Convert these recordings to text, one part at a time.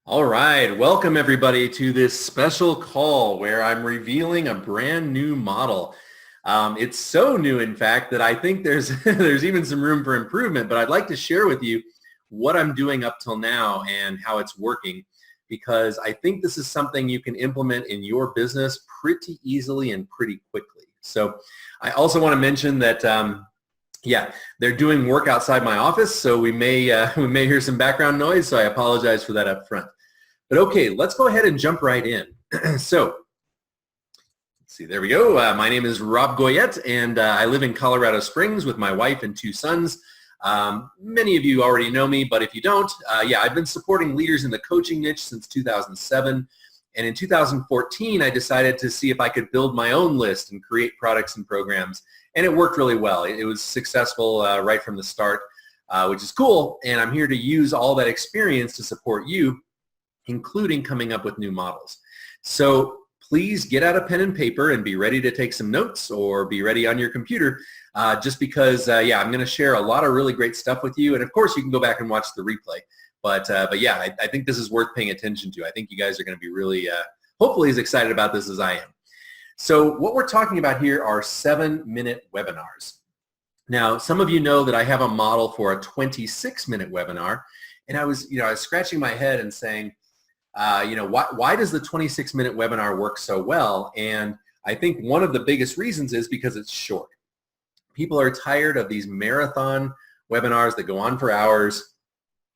All right, welcome everybody to this special call where I'm revealing a brand new model. It's so new, in fact, that I think there's there's even some room for improvement, but I'd like to share with you what I'm doing up till now and how it's working, because I think this is something you can implement in your business pretty easily and pretty quickly. So I also want to mention that yeah, they're doing work outside my office, so we may hear some background noise, so I apologize for that up front. But okay, let's go ahead and jump right in. So, let's see, there we go. My name is Rob Goyette, and I live in Colorado Springs with my wife and two sons. Many of you already know me, but if you don't, yeah, I've been supporting leaders in the coaching niche since 2007. And in 2014, I decided to see if I could build my own list and create products and programs. And it worked really well. It was successful right from the start, which is cool. And I'm here to use all that experience to support you, including coming up with new models. So please get out a pen and paper and be ready to take some notes or be ready on your computer, just because, yeah, I'm going to share a lot of really great stuff with you. And of course, you can go back and watch the replay. But yeah, I think this is worth paying attention to. I think you guys are going to be really, hopefully as excited about this as I am. So what we're talking about here are 7-minute webinars. Now, some of you know that I have a model for a 26-minute webinar. And I was scratching my head and saying, why does the 26-minute webinar work so well? And I think one of the biggest reasons is because it's short. People are tired of these marathon webinars that go on for hours,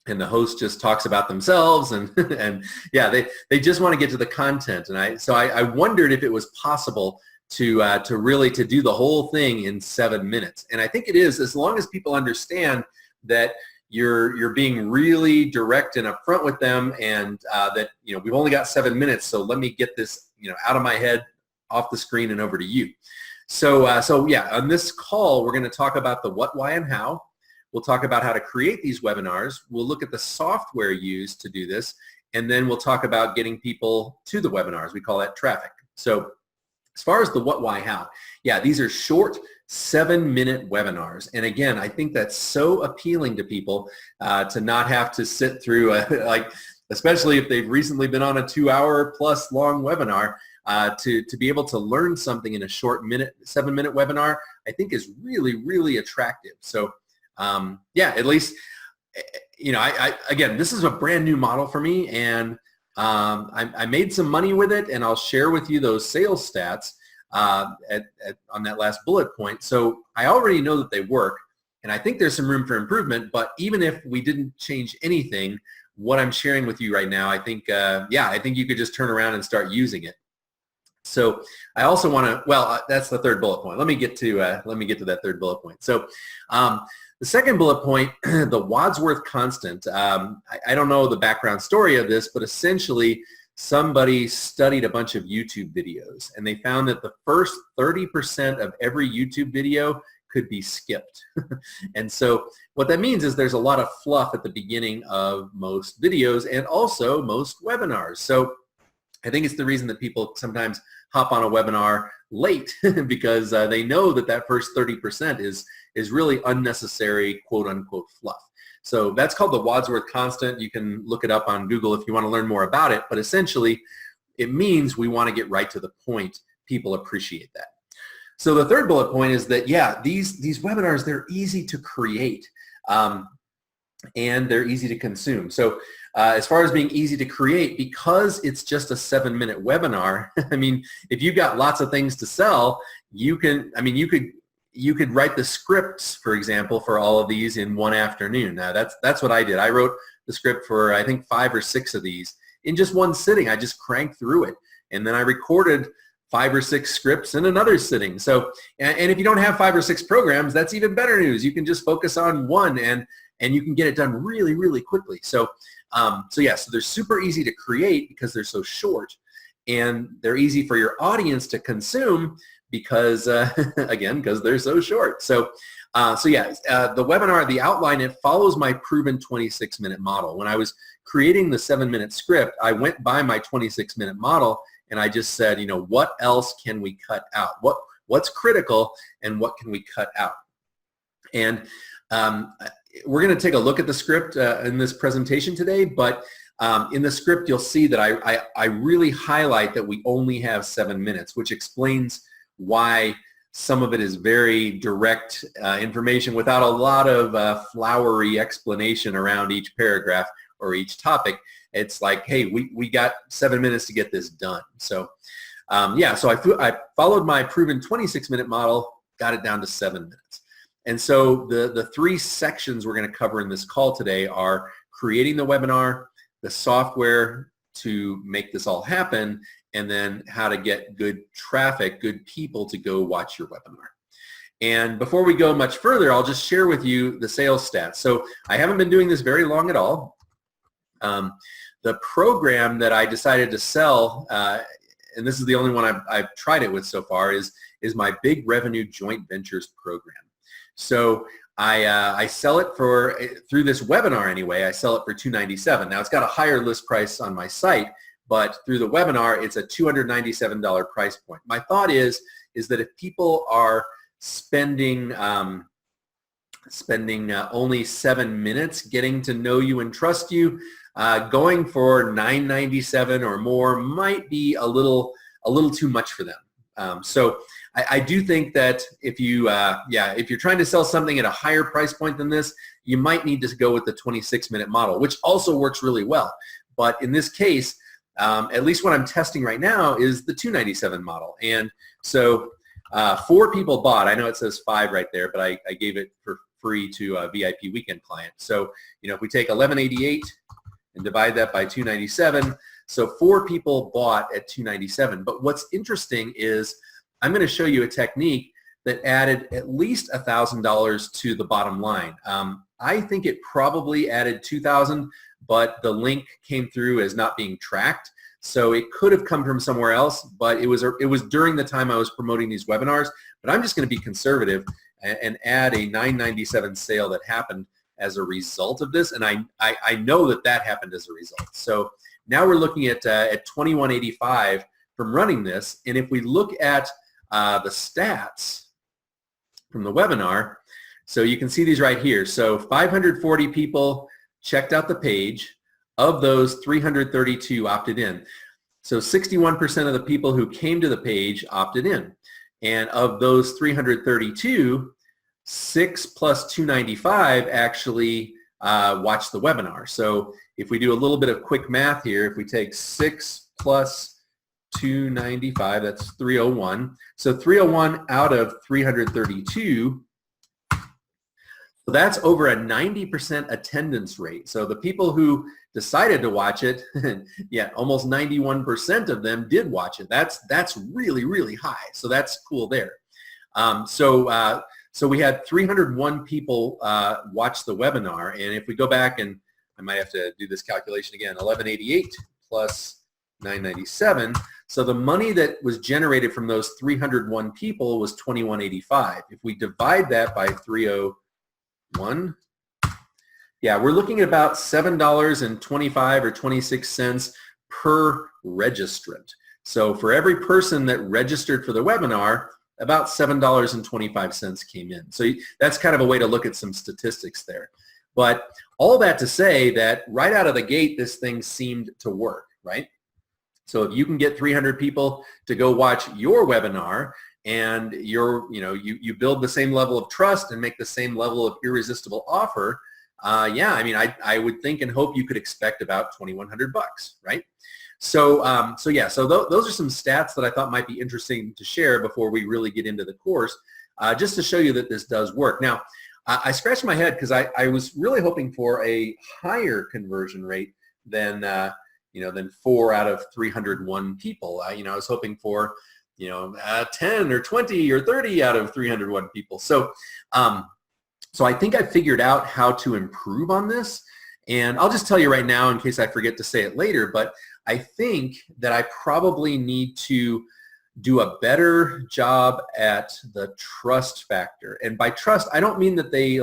and the host just talks about themselves, and and yeah, they just want to get to the content. And I wondered if it was possible to really do the whole thing in 7 minutes. And I think it is, as long as people understand that you're being really direct and upfront with them, and that we've only got 7 minutes, so let me get this out of my head, off the screen, and over to you. So yeah, on this call we're going to talk about the what, why, and how. We'll talk about how to create these webinars. We'll look at the software used to do this, and then we'll talk about getting people to the webinars. We call that traffic. So as far as the what, why, how, yeah, these are short 7-minute webinars. And again, I think that's so appealing to people, to not have to sit through especially if they've recently been on a 2-hour plus long webinar, to be able to learn something in a short 7-minute webinar, I think is really, really attractive. So yeah, at least, again, this is a brand new model for me, and I made some money with it, and I'll share with you those sales stats on that last bullet point. So I already know that they work, and I think there's some room for improvement, but even if we didn't change anything, what I'm sharing with you right now, I think, yeah, I think you could just turn around and start using it. So I also want to, well, that's the third bullet point. Let me get to that third bullet point. So the second bullet point, the Wadsworth constant. I don't know the background story of this, but essentially somebody studied a bunch of YouTube videos, and they found that the first 30% of every YouTube video could be skipped. And so what that means is there's a lot of fluff at the beginning of most videos and also most webinars. So I think it's the reason that people sometimes hop on a webinar late, because they know that first 30% is really unnecessary, quote unquote, fluff. So that's called the Wadsworth constant. You can look it up on Google if you want to learn more about it, but essentially it means we want to get right to the point. People appreciate that. So the third bullet point is that, yeah, these webinars, they're easy to create, and they're easy to consume. So as far as being easy to create, because it's just a 7-minute webinar, I mean, if you've got lots of things to sell, you could write the scripts, for example, for all of these in one afternoon. Now that's what I did. I wrote the script for, I think, 5 or 6 of these in just one sitting. I just cranked through it, and then I recorded 5 or 6 scripts in another sitting. So, and if you don't have 5 or 6 programs, that's even better news. You can just focus on one, and you can get it done really, really quickly. So, yeah, so they're super easy to create because they're so short, and they're easy for your audience to consume because, again, because they're so short. So yeah, the webinar, the outline, it follows my proven 26-minute model. When I was creating the 7-minute script, I went by my 26-minute model, and I just said, what else can we cut out? What's critical, and what can we cut out? And we're going to take a look at the script in this presentation today, but In the script, you'll see that I really highlight that we only have 7 minutes, which explains why some of it is very direct information without a lot of flowery explanation around each paragraph or each topic. It's like, hey, we got 7 minutes to get this done. So yeah, so I followed my proven 26-minute model, got it down to 7 minutes. And so the 3 sections we're going to cover in this call today are creating the webinar, the software to make this all happen, and then how to get good traffic, good people to go watch your webinar. And before we go much further, I'll just share with you the sales stats. So I haven't been doing this very long at all. The program that I decided to sell, and this is the only one I've tried it with so far, is my Big Revenue Joint Ventures program. So I sell it through this webinar anyway, I sell it for $297. Now it's got a higher list price on my site, but through the webinar, it's a $297 price point. My thought is that if people are spending only 7 minutes getting to know you and trust you, going for $997 or more might be a little too much for them. So I do think that if you're trying to sell something at a higher price point than this, you might need to go with the 26-minute model, which also works really well. But in this case, at least what I'm testing right now is the $297 model. And so 4 people bought. I know it says 5 right there, but I gave it for free to a VIP weekend client. So, if we take $1188 and divide that by $297, so 4 people bought at $297. But what's interesting is I'm going to show you a technique that added at least $1,000 to the bottom line. I think it probably added $2,000, but the link came through as not being tracked. So it could have come from somewhere else, but it was during the time I was promoting these webinars. But I'm just going to be conservative and add a $997 sale that happened as a result of this, and I know that happened as a result. So now we're looking at $2185 from running this, and if we look at the stats from the webinar, so you can see these right here. So 540 people checked out the page. Of those, 332 opted in. So 61% of the people who came to the page opted in. And of those 332, 6 plus 295 actually watched the webinar. So if we do a little bit of quick math here, if we take 6 plus 295, that's 301. So 301 out of 332, so that's over a 90% attendance rate. So the people who decided to watch it, yeah, almost 91% of them did watch it. That's really, really high. So that's cool there. So we had 301 people watch the webinar, and if we go back, and I might have to do this calculation again, 1188 plus 997. So the money that was generated from those 301 people was 2185. If we divide that by 301, yeah, we're looking at about $7.25 or 26 cents per registrant. So for every person that registered for the webinar, about $7.25 came in. So that's kind of a way to look at some statistics there. But all that to say that right out of the gate, this thing seemed to work, right? So if you can get 300 people to go watch your webinar, and you build the same level of trust and make the same level of irresistible offer, yeah, I mean, I would think and hope you could expect about $2,100 bucks, right? So those are some stats that I thought might be interesting to share before we really get into the course, just to show you that this does work. Now, I scratched my head because I was really hoping for a higher conversion rate than 4 out of 301 people. I was hoping for 10 or 20 or 30 out of 301 people. So I think I figured out how to improve on this, and I'll just tell you right now in case I forget to say it later, but I think that I probably need to do a better job at the trust factor. And by trust, I don't mean that they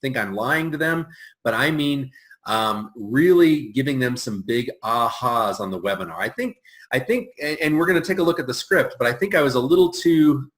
think I'm lying to them, but I mean really giving them some big ahas on the webinar. I think, and we're going to take a look at the script, but I think I was a little too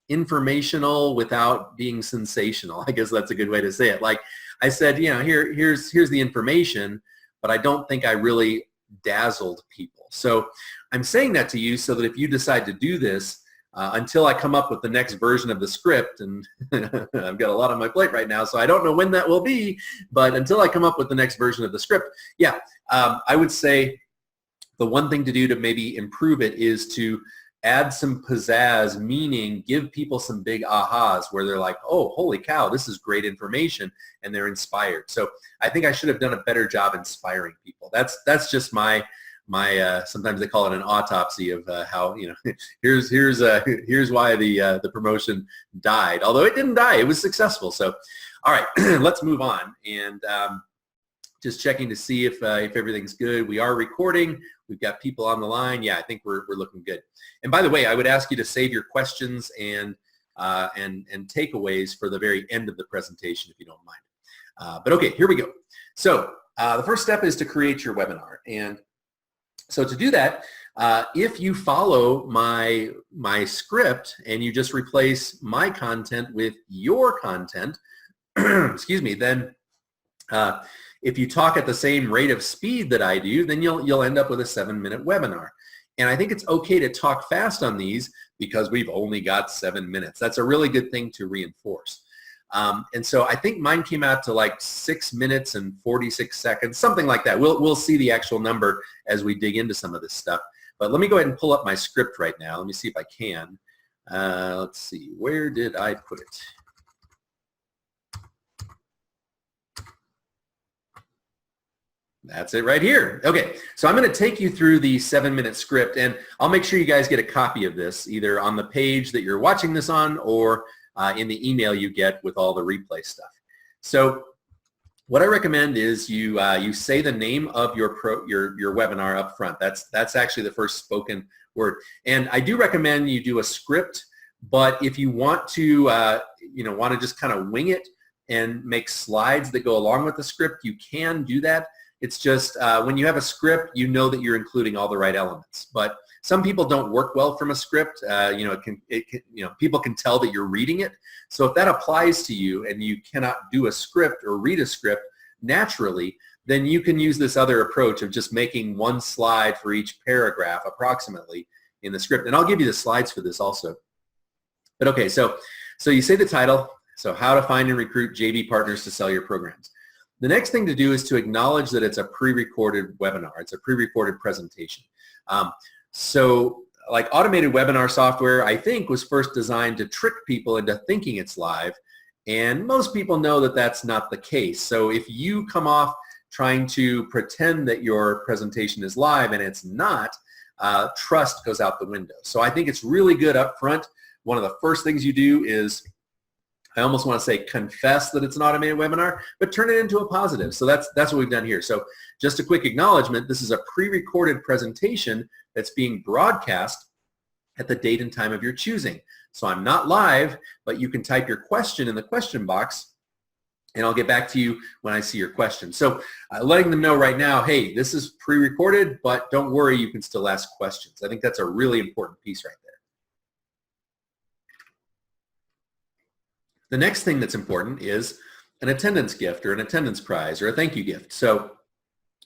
informational without being sensational. I guess that's a good way to say it. Like I said, here's the information, but I don't think I really dazzled people. So I'm saying that to you so that if you decide to do this, until I come up with the next version of the script, and I've got a lot on my plate right now, so I don't know when that will be, but until I come up with the next version of the script, yeah, I would say the one thing to do to maybe improve it is to add some pizzazz, meaning give people some big ahas where they're like, oh, holy cow, this is great information, and they're inspired. So I think I should have done a better job inspiring people. That's just my sometimes they call it an autopsy of how, here's why the promotion died. Although it didn't die, it was successful. So, all right, let's move on. And just checking to see if everything's good. We are recording. We've got people on the line. Yeah, I think we're looking good. And by the way, I would ask you to save your questions and takeaways for the very end of the presentation, if you don't mind. But okay, here we go. So the first step is to create your webinar. And so to do that, if you follow my script and you just replace my content with your content, excuse me, then if you talk at the same rate of speed that I do, then you'll end up with a 7-minute webinar. And I think it's okay to talk fast on these because we've only got 7 minutes. That's a really good thing to reinforce. And so I think mine came out to like 6 minutes and 46 seconds, something like that. We'll see the actual number as we dig into some of this stuff. But let me go ahead and pull up my script right now. Let me see if I can. Let's see, where did I put it? That's it right here. Okay, so I'm going to take you through the 7-minute script, and I'll make sure you guys get a copy of this either on the page that you're watching this on or in the email you get with all the replay stuff. So what I recommend is you say the name of your webinar up front. That's actually the first spoken word. And I do recommend you do a script, but if you want to want to just kind of wing it and make slides that go along with the script, you can do that. It's just when you have a script, you know that you're including all the right elements. But some people don't work well from a script. People can tell that you're reading it. So if that applies to you and you cannot do a script or read a script naturally, then you can use this other approach of just making one slide for each paragraph approximately in the script. And I'll give you the slides for this also. But okay, so you say the title, so how to find and recruit JV partners to sell your programs. The next thing to do is to acknowledge that it's a pre-recorded webinar. It's a pre-recorded presentation. So like automated webinar software, I think, was first designed to trick people into thinking it's live. And most people know that that's not the case. So if you come off trying to pretend that your presentation is live and it's not, trust goes out the window. So I think it's really good up front. One of the first things you do is, I almost want to say confess that it's an automated webinar, but turn it into a positive. So that's what we've done here. So just a quick acknowledgement, this is a pre-recorded presentation that's being broadcast at the date and time of your choosing. So I'm not live, but you can type your question in the question box and I'll get back to you when I see your question. So letting them know right now, hey, this is pre-recorded, but don't worry, you can still ask questions. I think that's a really important piece right there. The next thing that's important is an attendance gift or an attendance prize or a thank you gift. So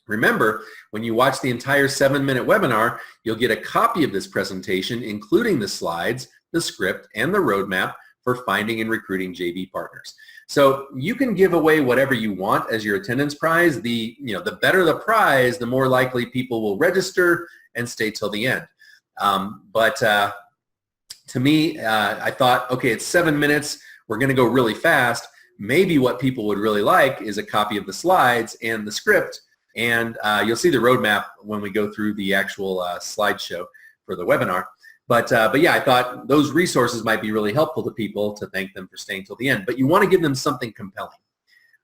remember, when you watch the entire 7-minute webinar, you'll get a copy of this presentation, including the slides, the script, and the roadmap for finding and recruiting JV partners. So you can give away whatever you want as your attendance prize. The better the prize, the more likely people will register and stay till the end. To me, I thought, okay, it's 7 minutes. We're going to go really fast. Maybe what people would really like is a copy of the slides and the script, and you'll see the roadmap when we go through the actual slideshow for the webinar. But yeah, I thought those resources might be really helpful to people to thank them for staying till the end. But you want to give them something compelling.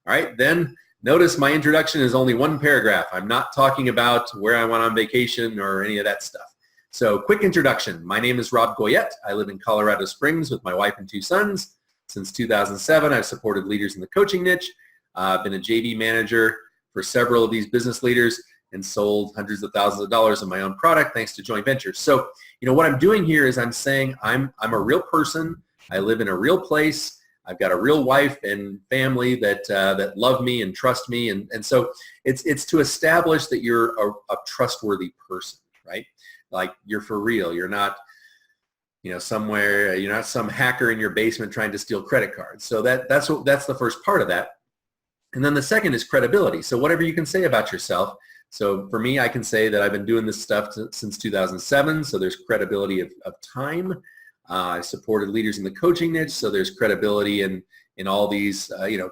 All right, then notice my introduction is only one paragraph. I'm not talking about where I went on vacation or any of that stuff. So quick introduction. My name is Rob Goyette. I live in Colorado Springs with my wife and 2 sons. Since 2007, I've supported leaders in the coaching niche. I've been a JV manager for several of these business leaders and sold hundreds of thousands of dollars in my own product thanks to joint ventures. So, what I'm doing here is I'm saying I'm a real person. I live in a real place. I've got a real wife and family that love me and trust me. And so it's to establish that you're a trustworthy person, right? Like you're for real. You're not, somewhere, you're not some hacker in your basement trying to steal credit cards. So that's the first part of that. And then the second is credibility. So whatever you can say about yourself. So for me, I can say that I've been doing this stuff since 2007. So there's credibility of time. I supported leaders in the coaching niche. So there's credibility in all these,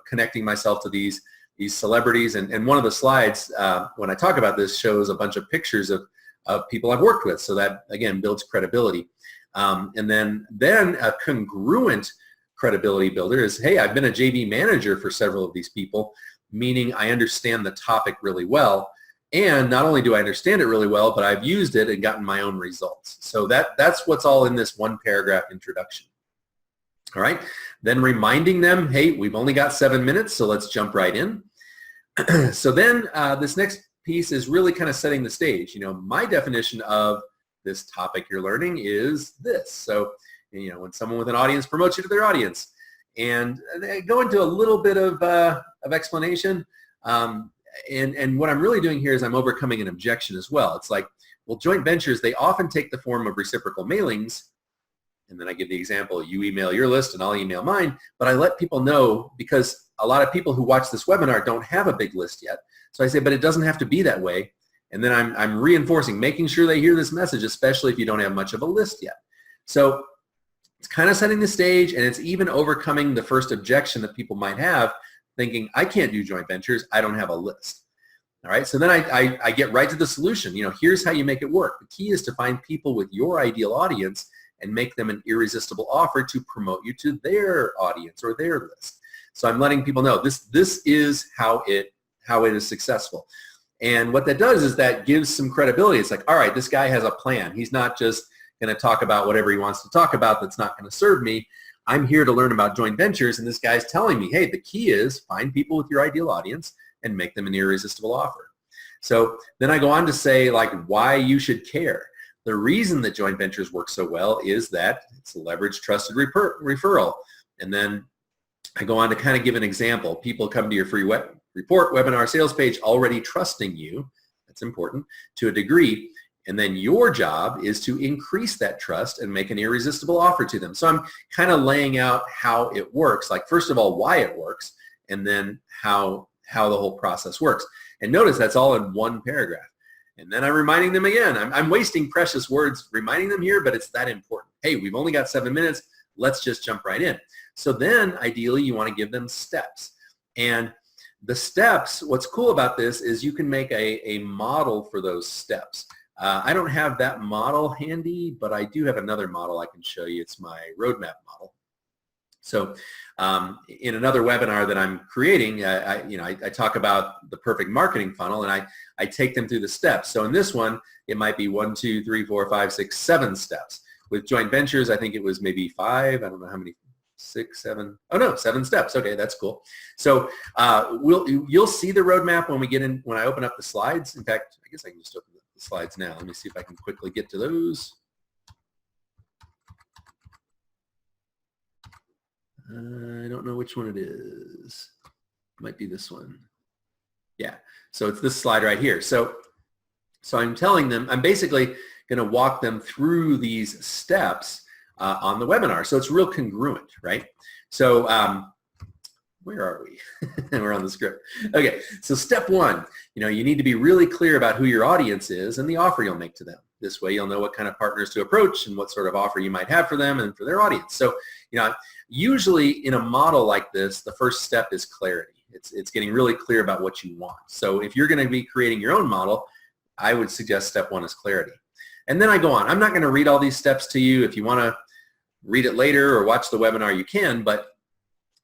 connecting myself to these celebrities. And one of the slides, when I talk about this, shows a bunch of pictures of people I've worked with. So that, again, builds credibility. And then a congruent credibility builder is, hey, I've been a JV manager for several of these people, meaning I understand the topic really well. And not only do I understand it really well, but I've used it and gotten my own results. So that's what's all in this one paragraph introduction. All right. Then reminding them, hey, we've only got 7 minutes, so let's jump right in. So then this next piece is really kind of setting the stage. My definition of this topic you're learning is this. So, when someone with an audience promotes you to their audience, and they go into a little bit of explanation. And what I'm really doing here is I'm overcoming an objection as well. It's like, well, joint ventures, they often take the form of reciprocal mailings. And then I give the example, you email your list and I'll email mine. But I let people know, because a lot of people who watch this webinar don't have a big list yet. So I say, but it doesn't have to be that way. And then I'm reinforcing, making sure they hear this message, especially if you don't have much of a list yet. So it's kind of setting the stage, and it's even overcoming the first objection that people might have, thinking, I can't do joint ventures, I don't have a list. All right, so then I get right to the solution. Here's how you make it work. The key is to find people with your ideal audience and make them an irresistible offer to promote you to their audience or their list. So I'm letting people know this is how it is successful. And what that does is that gives some credibility. It's like, all right, this guy has a plan. He's not just going to talk about whatever he wants to talk about that's not going to serve me. I'm here to learn about joint ventures, and this guy's telling me, hey, the key is find people with your ideal audience and make them an irresistible offer. So then I go on to say, like, why you should care. The reason that joint ventures work so well is that it's a leveraged, trusted referral. And then I go on to kind of give an example. People come to your free report webinar sales page already trusting you. That's important to a degree. And then your job is to increase that trust and make an irresistible offer to them. So I'm kind of laying out how it works. Like, first of all, why it works, and then how the whole process works. And notice that's all in one paragraph. And then I'm reminding them again. I'm wasting precious words reminding them here, but it's that important. Hey, we've only got 7 minutes. Let's just jump right in. So then ideally you want to give them steps. And the steps, what's cool about this is you can make a model for those steps. I don't have that model handy, but I do have another model I can show you. It's my roadmap model. So in another webinar that I'm creating, I talk about the perfect marketing funnel, and I take them through the steps. So in this one, it might be 1, 2, 3, 4, 5, 6, 7 steps. With joint ventures, I think it was maybe 5. I don't know how many. 6, 7. Oh no, 7 steps. Okay, that's cool. So you'll see the roadmap when I open up the slides. In fact, I guess I can just open the slides now. Let me see if I can quickly get to those. I don't know which one it is. It might be this one. Yeah. So it's this slide right here. So I'm telling them, I'm basically going to walk them through these steps on the webinar. So it's real congruent, right? So where are we? We're on the script. Okay, so step 1, you need to be really clear about who your audience is and the offer you'll make to them. This way you'll know what kind of partners to approach and what sort of offer you might have for them and for their audience. So, usually in a model like this, the first step is clarity. It's getting really clear about what you want. So if you're going to be creating your own model, I would suggest step 1 is clarity. And then I go on. I'm not going to read all these steps to you. If you want to read it later or watch the webinar, you can, but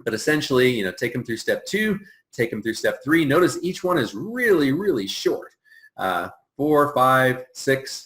essentially, take them through step 2, take them through step 3. Notice each one is really, really short. 4, 5, 6,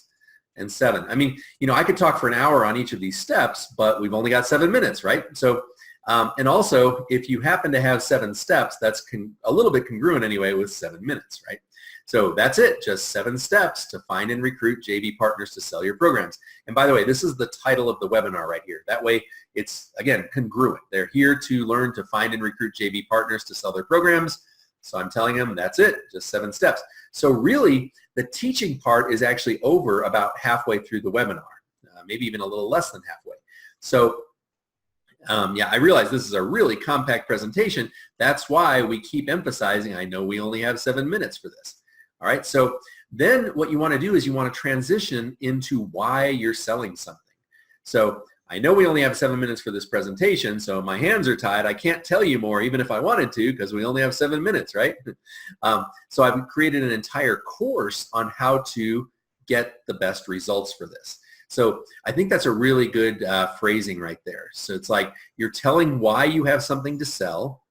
and 7. I mean, I could talk for an hour on each of these steps, but we've only got 7 minutes, right? So And also, if you happen to have 7 steps, that's a little bit congruent anyway with 7 minutes, right? So that's it, just 7 steps to find and recruit JV partners to sell your programs. And by the way, this is the title of the webinar right here. That way it's, again, congruent. They're here to learn to find and recruit JV partners to sell their programs. So I'm telling them that's it, just 7 steps. So really, the teaching part is actually over about halfway through the webinar, maybe even a little less than halfway. So yeah, I realize this is a really compact presentation. That's why we keep emphasizing, I know we only have 7 minutes for this. All right, so then what you want to do is you want to transition into why you're selling something. So I know we only have 7 minutes for this presentation, so my hands are tied. I can't tell you more even if I wanted to because we only have 7 minutes, right? So I've created an entire course on how to get the best results for this. So I think that's a really good phrasing right there. So it's like you're telling why you have something to sell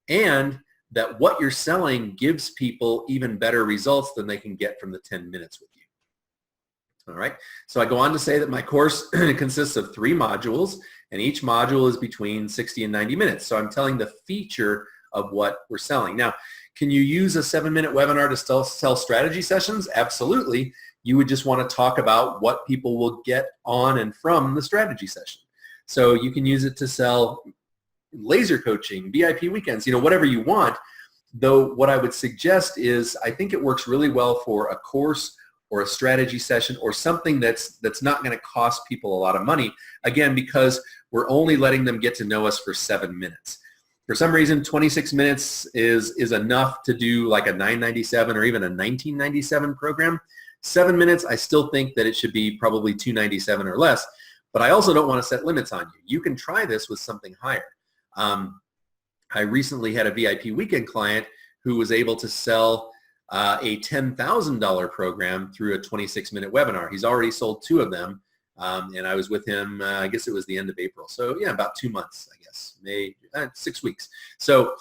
and that what you're selling gives people even better results than they can get from the 10 minutes with you. All right, so I go on to say that my course consists of 3 modules, and each module is between 60 and 90 minutes. So I'm telling the feature of what we're selling. Now, can you use a 7-minute webinar to sell strategy sessions? Absolutely. You would just want to talk about what people will get on and from the strategy session. So you can use it to sell laser coaching, VIP weekends, whatever you want. Though what I would suggest is I think it works really well for a course or a strategy session or something that's not going to cost people a lot of money, again, because we're only letting them get to know us for 7 minutes. For some reason, 26 minutes is enough to do like a $9.97 or even a $19.97 program. 7 minutes, I still think that it should be probably $2.97 or less, but I also don't want to set limits on you. You can try this with something higher. I recently had a VIP weekend client who was able to sell a $10,000 program through a 26-minute webinar. He's already sold 2 of them, and I was with him, I guess it was the end of April. So yeah, about 2 months, I guess, maybe 6 weeks. So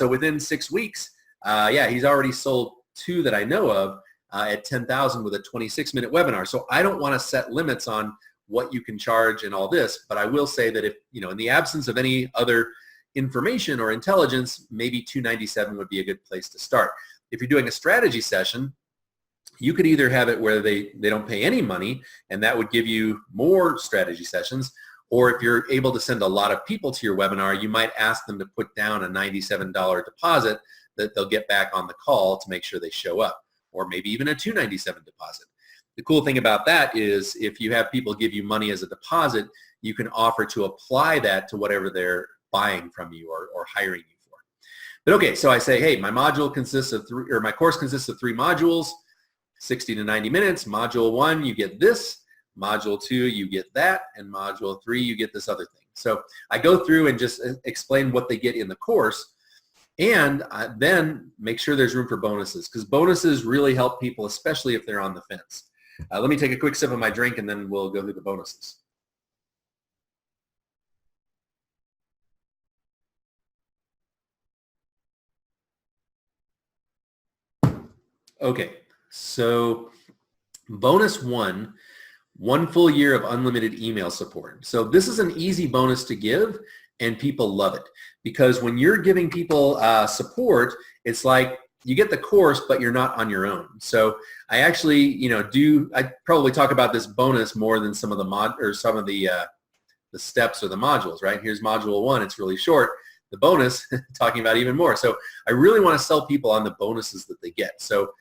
within 6 weeks, yeah, he's already sold 2 that I know of at $10,000 with a 26-minute webinar. So I don't want to set limits on what you can charge and all this, but I will say that if, in the absence of any other information or intelligence, maybe $2.97 would be a good place to start. If you're doing a strategy session, you could either have it where they don't pay any money, and that would give you more strategy sessions, or if you're able to send a lot of people to your webinar, you might ask them to put down a $97 deposit that they'll get back on the call to make sure they show up, or maybe even a $2.97 deposit. The cool thing about that is if you have people give you money as a deposit, you can offer to apply that to whatever they're buying from you or hiring you for. But okay, so I say, hey, my module consists of 3, or my course consists of 3 modules, 60 to 90 minutes. Module 1, you get this. Module 2, you get that. And module 3, you get this other thing. So I go through and just explain what they get in the course, and then make sure there's room for bonuses, because bonuses really help people, especially if they're on the fence. Let me take a quick sip of my drink, and then we'll go through the bonuses. Okay, so bonus 1, 1 full year of unlimited email support. So this is an easy bonus to give, and people love it, because when you're giving people support, it's like you get the course, but you're not on your own. So I actually, I probably talk about this bonus more than some of the the steps or the modules, right? Here's module 1. It's really short. The bonus, talking about even more. So I really want to sell people on the bonuses that they get. So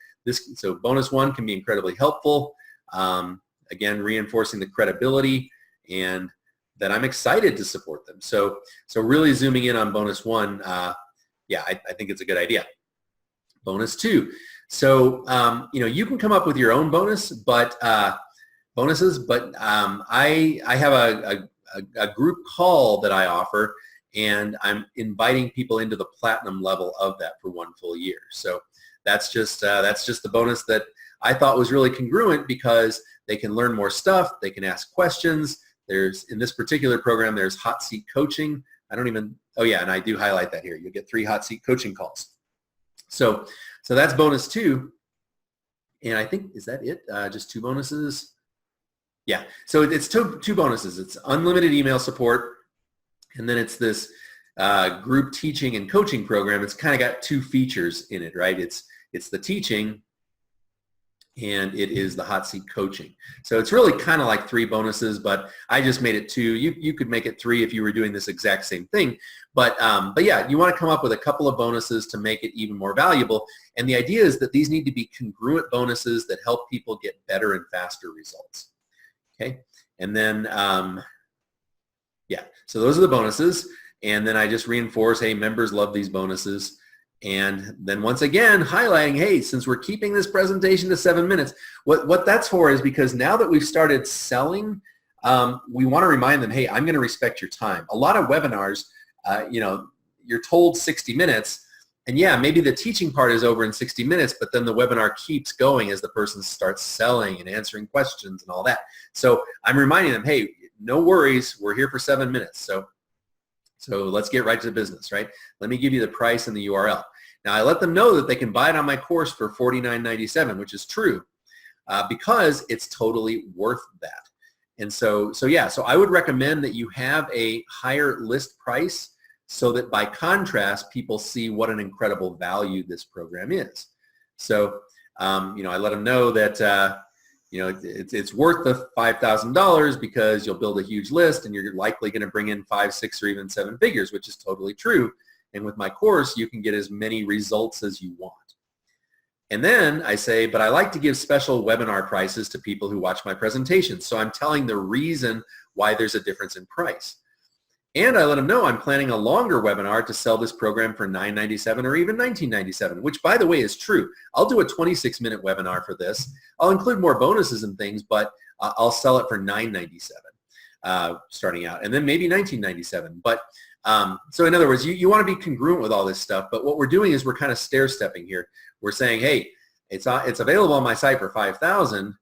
bonus 1 can be incredibly helpful. Again, reinforcing the credibility and that I'm excited to support them. So really zooming in on bonus 1, yeah, I think it's a good idea. Bonus 2. So, you can come up with your own bonuses, but I have a group call that I offer, and I'm inviting people into the platinum level of that for 1 full year. So that's just the bonus that I thought was really congruent, because they can learn more stuff, they can ask questions. In this particular program, there's hot seat coaching. Oh yeah, and I do highlight that here. You'll get 3 hot seat coaching calls. So that's bonus 2. And I think, is that it? Just 2 bonuses? Yeah, so it's two bonuses. It's unlimited email support And then it's this group teaching and coaching program. It's kind of got two features in it, right? It's the teaching, and it is the hot seat coaching. So it's really kind of like 3 bonuses, but I just made it 2. You could make it 3 if you were doing this exact same thing. But yeah, you want to come up with a couple of bonuses to make it even more valuable. And the idea is that these need to be congruent bonuses that help people get better and faster results. Okay, and then yeah, so those are the bonuses. And then I just reinforce, hey, members love these bonuses. And then once again, highlighting, hey, since we're keeping this presentation to 7 minutes, what that's for is because now that we've started selling, we want to remind them, hey, I'm going to respect your time. A lot of webinars, you know, you're told 60 minutes, and yeah, maybe the teaching part is over in 60 minutes, but then the webinar keeps going as the person starts selling and answering questions and all that. So I'm reminding them, hey, no worries, we're here for 7 minutes. So let's get right to the business, right? Let me give you the price and the URL. Now, I let them know that they can buy it on my course for $49.97, which is true, because it's totally worth that. And so yeah, so I would recommend that you have a higher list price so that by contrast, people see what an incredible value this program is. So, you know, I let them know that, you know, it's worth the $5,000 because you'll build a huge list and you're likely going to bring in 5, 6, or even 7 figures, which is totally true. And with my course, you can get as many results as you want. And then I say, but I like to give special webinar prices to people who watch my presentations. So I'm telling the reason why there's a difference in price. And I let them know I'm planning a longer webinar to sell this program for $9.97 or even $19.97, which, by the way, is true. I'll do a 26-minute webinar for this. I'll include more bonuses and things, but I'll sell it for $9.97 starting out, and then maybe $19.97. But so in other words, you want to be congruent with all this stuff, but what we're doing is we're kind of stair-stepping here. We're saying, hey, it's available on my site for $5,000.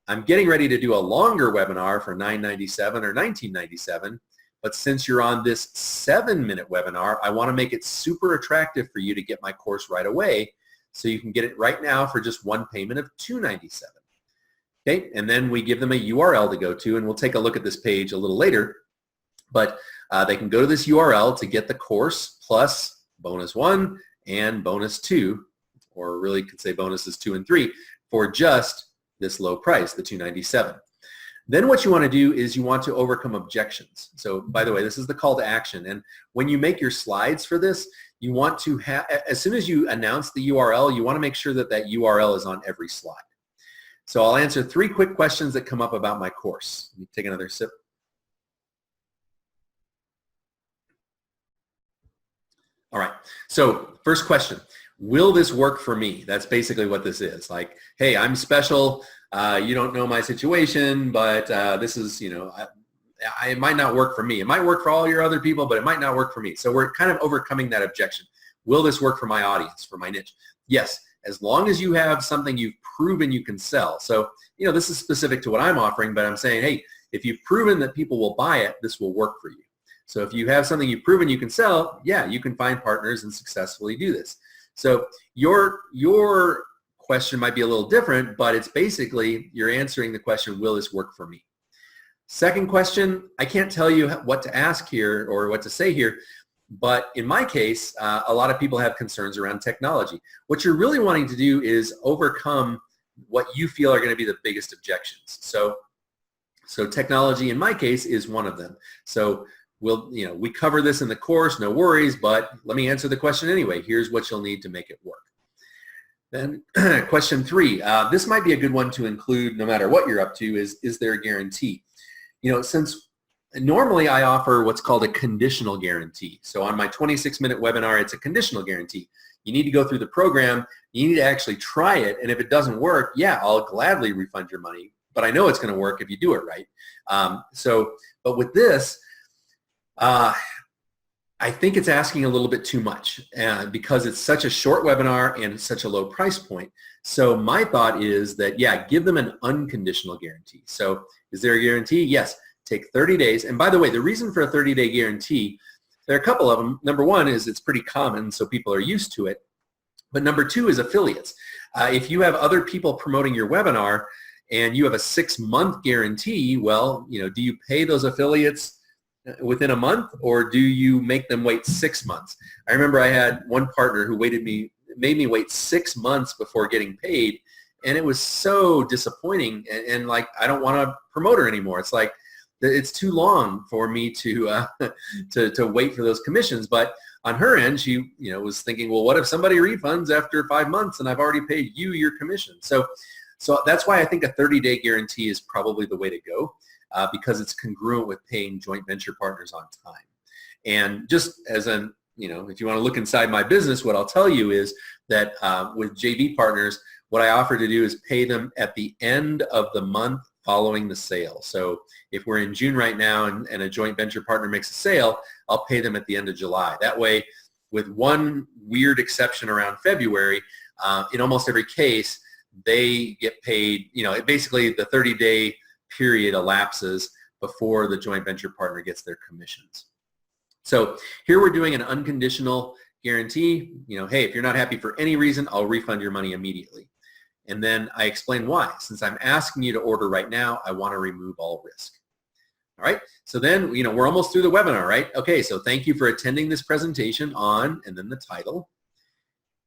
I'm getting ready to do a longer webinar for $9.97 or $19.97. But since you're on this 7-minute webinar, I want to make it super attractive for you to get my course right away, so you can get it right now for just one payment of $297. Okay, and then we give them a URL to go to, and we'll take a look at this page a little later. But they can go to this URL to get the course plus bonus 1 and bonus 2, or really could say bonuses 2 and 3, for just this low price, the $297. Then what you want to do is you want to overcome objections. So by the way, this is the call to action. And when you make your slides for this, you want to have, as soon as you announce the URL, you want to make sure that that URL is on every slide. So I'll answer 3 quick questions that come up about my course. Let me take another sip. All right, so first question, will this work for me? That's basically what this is. Like, hey, I'm special. You don't know my situation, but this is, you know, it might not work for me. It might work for all your other people, but it might not work for me. So we're kind of overcoming that objection. Will this work for my audience, for my niche? Yes, as long as you have something you've proven you can sell. So, you know, this is specific to what I'm offering, but I'm saying, hey, if you've proven that people will buy it, this will work for you. So if you have something you've proven you can sell, yeah, you can find partners and successfully do this. So your question might be a little different, but it's basically you're answering the question, will this work for me? Second question, I can't tell you what to ask here or what to say here, but in my case, a lot of people have concerns around technology. What you're really wanting to do is overcome what you feel are going to be the biggest objections. So technology in my case is one of them. So we cover this in the course, no worries, but let me answer the question anyway. Here's what you'll need to make it work. Then question 3, this might be a good one to include no matter what you're up to, is there a guarantee? You know, since normally I offer what's called a conditional guarantee. So on my 26-minute webinar, it's a conditional guarantee. You need to go through the program, you need to actually try it, and if it doesn't work, yeah, I'll gladly refund your money, but I know it's going to work if you do it right. But with this, I think it's asking a little bit too much because it's such a short webinar and it's such a low price point. So my thought is that, yeah, give them an unconditional guarantee. So is there a guarantee? Yes. Take 30 days. And by the way, the reason for a 30-day guarantee, there are a couple of them. Number one is it's pretty common, so people are used to it. But number 2 is affiliates. If you have other people promoting your webinar and you have a 6-month guarantee, well, you know, do you pay those affiliates within a month, or do you make them wait 6 months? I remember I had one partner who made me wait 6 months before getting paid, and it was so disappointing, and like, I don't want to promote her anymore. It's like, it's too long for me to to wait for those commissions. But on her end, she was thinking, well, what if somebody refunds after 5 months and I've already paid you your commission? So that's why I think a 30-day guarantee is probably the way to go, because it's congruent with paying joint venture partners on time. And just as an, if you want to look inside my business, what I'll tell you is that with JV partners, what I offer to do is pay them at the end of the month following the sale. So if we're in June right now and a joint venture partner makes a sale, I'll pay them at the end of July. That way, with one weird exception around February, in almost every case, they get paid, basically the 30-day period elapses before the joint venture partner gets their commissions. So here we're doing an unconditional guarantee. Hey, if you're not happy for any reason, I'll refund your money immediately. And then I explain why. Since I'm asking you to order right now, I want to remove all risk. All right, so then, we're almost through the webinar, right? Okay, so thank you for attending this presentation on, and then the title.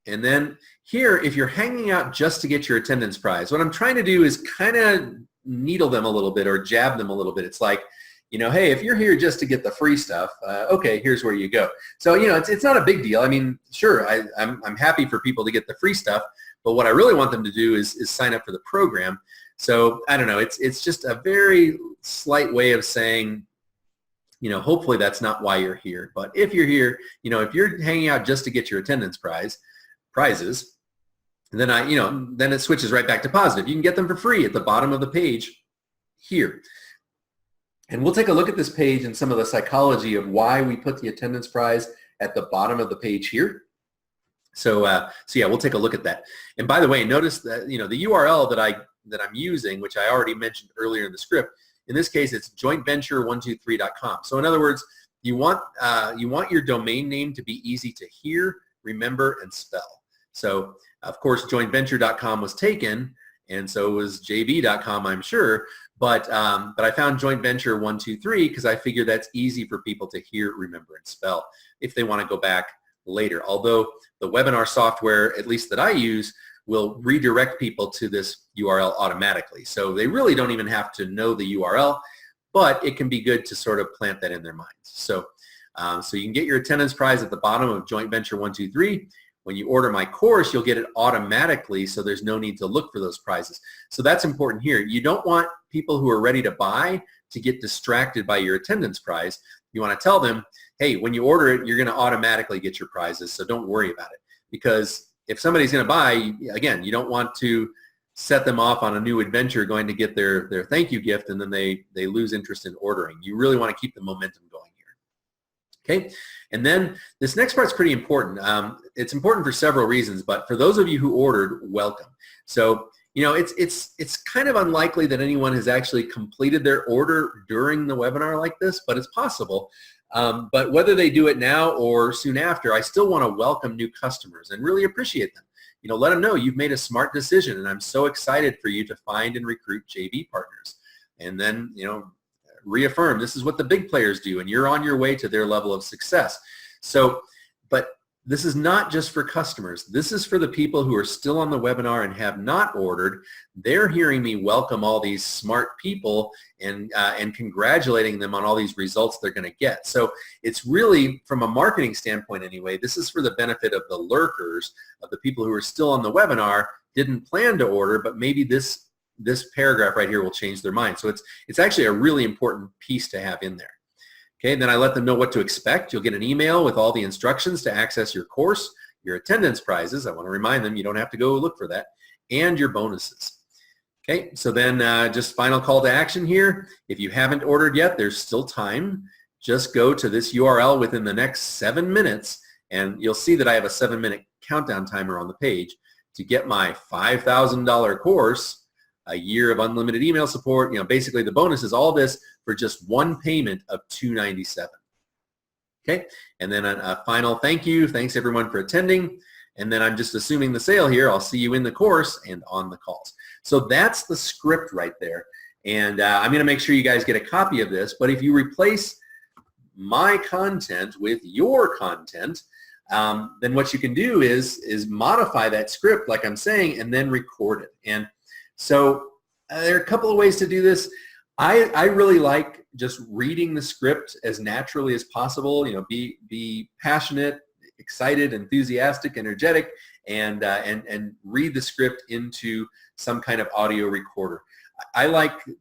And then here, if you're hanging out just to get your attendance prize, what I'm trying to do is kind of needle them a little bit or jab them a little bit. It's like, hey, if you're here just to get the free stuff, okay, here's where you go. So, it's not a big deal. I mean, sure, I'm happy for people to get the free stuff, but what I really want them to do is sign up for the program. So I don't know, it's just a very slight way of saying, hopefully that's not why you're here. But if you're here, if you're hanging out just to get your attendance prizes, then then it switches right back to positive. You can get them for free at the bottom of the page here. And we'll take a look at this page and some of the psychology of why we put the attendance prize at the bottom of the page here. So yeah, we'll take a look at that. And by the way, notice that the URL that I'm using, which I already mentioned earlier in the script. In this case, it's jointventure123.com. So in other words, you want your domain name to be easy to hear, remember, and spell. So of course, jointventure.com was taken, and so was jv.com, I'm sure. But I found jointventure123 because I figured that's easy for people to hear, remember, and spell if they want to go back later. Although the webinar software, at least that I use, will redirect people to this URL automatically. So they really don't even have to know the URL, but it can be good to sort of plant that in their minds. So, so you can get your attendance prize at the bottom of Joint Venture 123. When you order my course, you'll get it automatically, so there's no need to look for those prizes. So that's important here. You don't want people who are ready to buy to get distracted by your attendance prize. You want to tell them, hey, when you order it, you're going to automatically get your prizes, so don't worry about it. Because if somebody's going to buy, again, you don't want to set them off on a new adventure going to get their thank you gift, and then they lose interest in ordering. You really want to keep the momentum going here. Okay, and then this next part's pretty important. It's important for several reasons, but for those of you who ordered, welcome. So, it's kind of unlikely that anyone has actually completed their order during the webinar like this, but it's possible. But whether they do it now or soon after, I still want to welcome new customers and really appreciate them. Let them know you've made a smart decision, and I'm so excited for you to find and recruit JV partners. And then, reaffirm this is what the big players do, and you're on your way to their level of success. So, but this is not just for customers. This is for the people who are still on the webinar and have not ordered. They're hearing me welcome all these smart people and congratulating them on all these results they're going to get. So it's really, from a marketing standpoint anyway, this is for the benefit of the lurkers, of the people who are still on the webinar, didn't plan to order, but maybe this paragraph right here will change their mind. So it's actually a really important piece to have in there. Okay, then I let them know what to expect. You'll get an email with all the instructions to access your course, your attendance prizes. I want to remind them you don't have to go look for that, and your bonuses. Okay, so then just final call to action here. If you haven't ordered yet, there's still time. Just go to this URL within the next 7 minutes, and you'll see that I have a 7-minute countdown timer on the page to get my $5,000 course, a year of unlimited email support. Basically the bonus is all this for just one payment of $297. Okay, and then a final thank you. Thanks everyone for attending. And then I'm just assuming the sale here. I'll see you in the course and on the calls. So that's the script right there. And I'm going to make sure you guys get a copy of this. But if you replace my content with your content, then what you can do is modify that script like I'm saying and then record it. And so there are a couple of ways to do this. I really like just reading the script as naturally as possible. You know, be passionate, excited, enthusiastic, energetic, and read the script into some kind of audio recorder.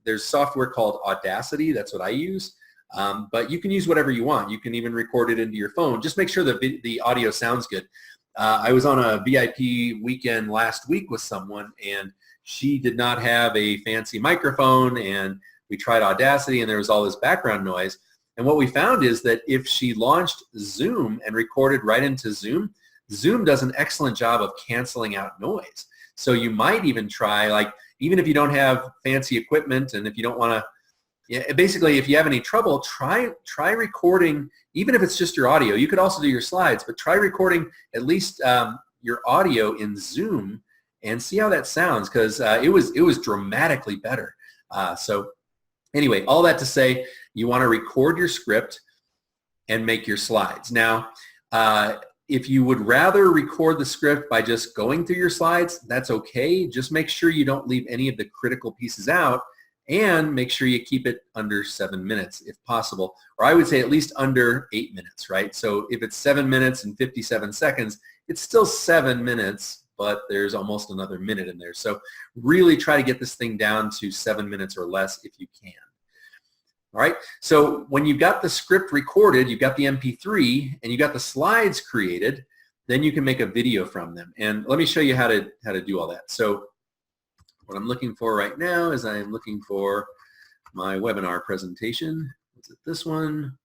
There's software called Audacity. That's what I use. But you can use whatever you want. You can even record it into your phone. Just make sure that the audio sounds good. I was on a VIP weekend last week with someone, and she did not have a fancy microphone, and we tried Audacity, and there was all this background noise. And what we found is that if she launched Zoom and recorded right into Zoom, Zoom does an excellent job of canceling out noise. So you might even try, like, even if you don't have fancy equipment, and if you don't want to, basically, if you have any trouble, try recording, even if it's just your audio. You could also do your slides, but try recording at least your audio in Zoom and see how that sounds, because it was dramatically better. So anyway, all that to say, you want to record your script and make your slides. Now, if you would rather record the script by just going through your slides, that's okay. Just make sure you don't leave any of the critical pieces out, and make sure you keep it under 7 minutes if possible, or I would say at least under 8 minutes, right? So if it's 7 minutes and 57 seconds, it's still 7 minutes, but there's almost another minute in there. So really try to get this thing down to 7 minutes or less if you can. All right, so when you've got the script recorded, you've got the MP3, and you got the slides created, then you can make a video from them. And let me show you how to do all that. So what I'm looking for right now is I'm looking for my webinar presentation. Was it this one?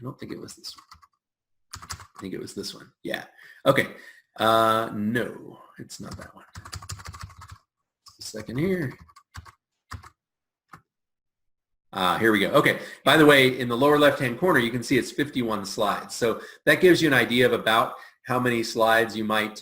I don't think it was this one. I think it was this one. Yeah. Okay. No, it's not that one. Just a second here. Here we go. Okay. By the way, in the lower left-hand corner, you can see it's 51 slides. So that gives you an idea of about how many slides you might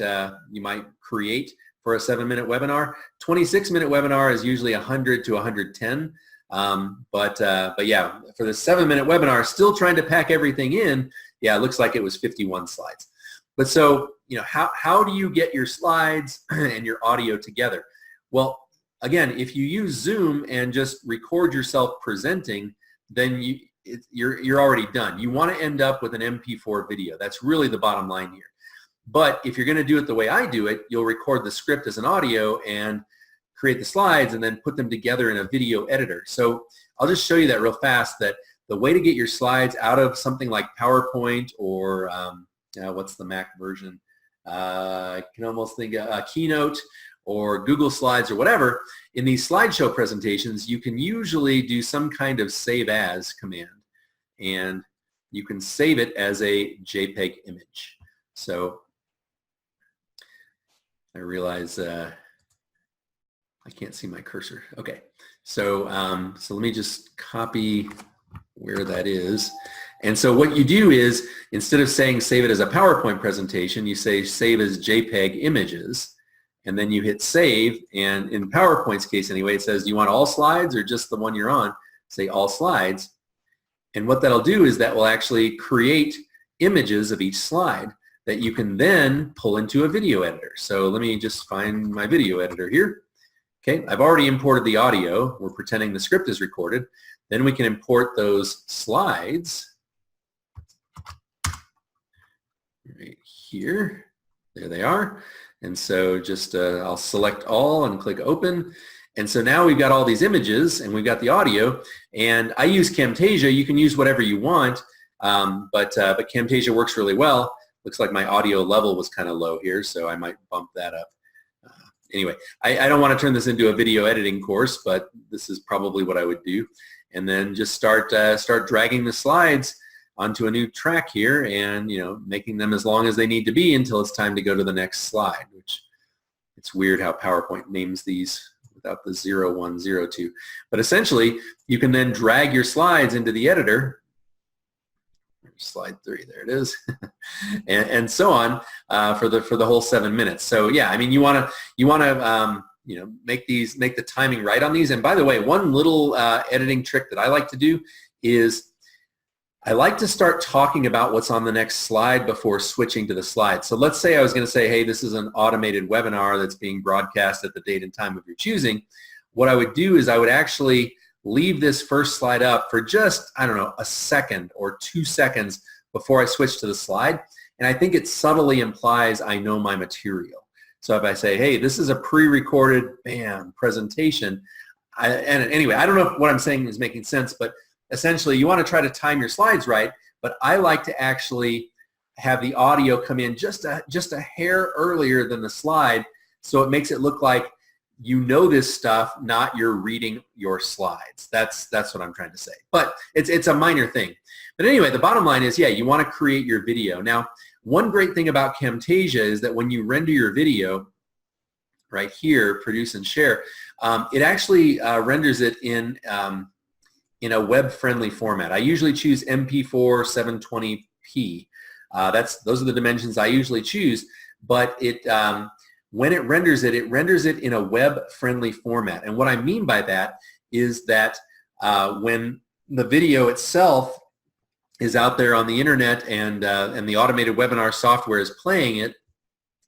create for a 7-minute webinar. 26-minute webinar is usually 100 to 110. But yeah, for the 7-minute webinar, still trying to pack everything in, yeah, it looks like it was 51 slides. But so, you know, how do you get your slides and your audio together? Well, again, if you use Zoom and just record yourself presenting, then you're already done. You want to end up with an MP4 video. That's really the bottom line here. But if you're going to do it the way I do it, you'll record the script as an audio and create the slides and then put them together in a video editor. So I'll just show you that real fast, that the way to get your slides out of something like PowerPoint or what's the Mac version? I can almost think Keynote or Google Slides or whatever. In these slideshow presentations, you can usually do some kind of save as command, and you can save it as a JPEG image. So I realize I can't see my cursor. Okay, so so let me just copy where that is. And so what you do is, instead of saying save it as a PowerPoint presentation, you say save as JPEG images, and then you hit save. And in PowerPoint's case anyway, it says, do you want all slides or just the one you're on? Say all slides. And what that'll do is that will actually create images of each slide that you can then pull into a video editor. So let me just find my video editor here. Okay, I've already imported the audio. We're pretending the script is recorded. Then we can import those slides right here. There they are. And so just I'll select all and click open. And so now we've got all these images and we've got the audio. And I use Camtasia. You can use whatever you want, but Camtasia works really well. Looks like my audio level was kind of low here, so I might bump that up. Anyway, I don't want to turn this into a video editing course, but this is probably what I would do. And then just start dragging the slides onto a new track here, and making them as long as they need to be until it's time to go to the next slide. Which, it's weird how PowerPoint names these without the 0, 1, 0, 2. But essentially, you can then drag your slides into the editor. Slide 3, there it is, and so on for the whole 7 minutes. So yeah, I mean, you want to make the timing right on these. And by the way, one little editing trick that I like to do is I like to start talking about what's on the next slide before switching to the slide. So let's say I was going to say, hey, this is an automated webinar that's being broadcast at the date and time of your choosing. What I would do is I would actually leave this first slide up for just, I don't know, a second or 2 seconds before I switch to the slide. And I think it subtly implies I know my material. So if I say, hey, this is a pre-recorded, bam, presentation. And anyway, I don't know if what I'm saying is making sense, but essentially you want to try to time your slides right, but I like to actually have the audio come in just a hair earlier than the slide, so it makes it look like you know this stuff, not you're reading your slides. That's what I'm trying to say. But it's a minor thing. But anyway, the bottom line is, yeah, you want to create your video. Now, one great thing about Camtasia is that when you render your video, right here, produce and share, it actually renders it in a web-friendly format. I usually choose MP4 720p. Those are the dimensions I usually choose, but when it renders it in a web-friendly format. And what I mean by that is that when the video itself is out there on the internet and the automated webinar software is playing it,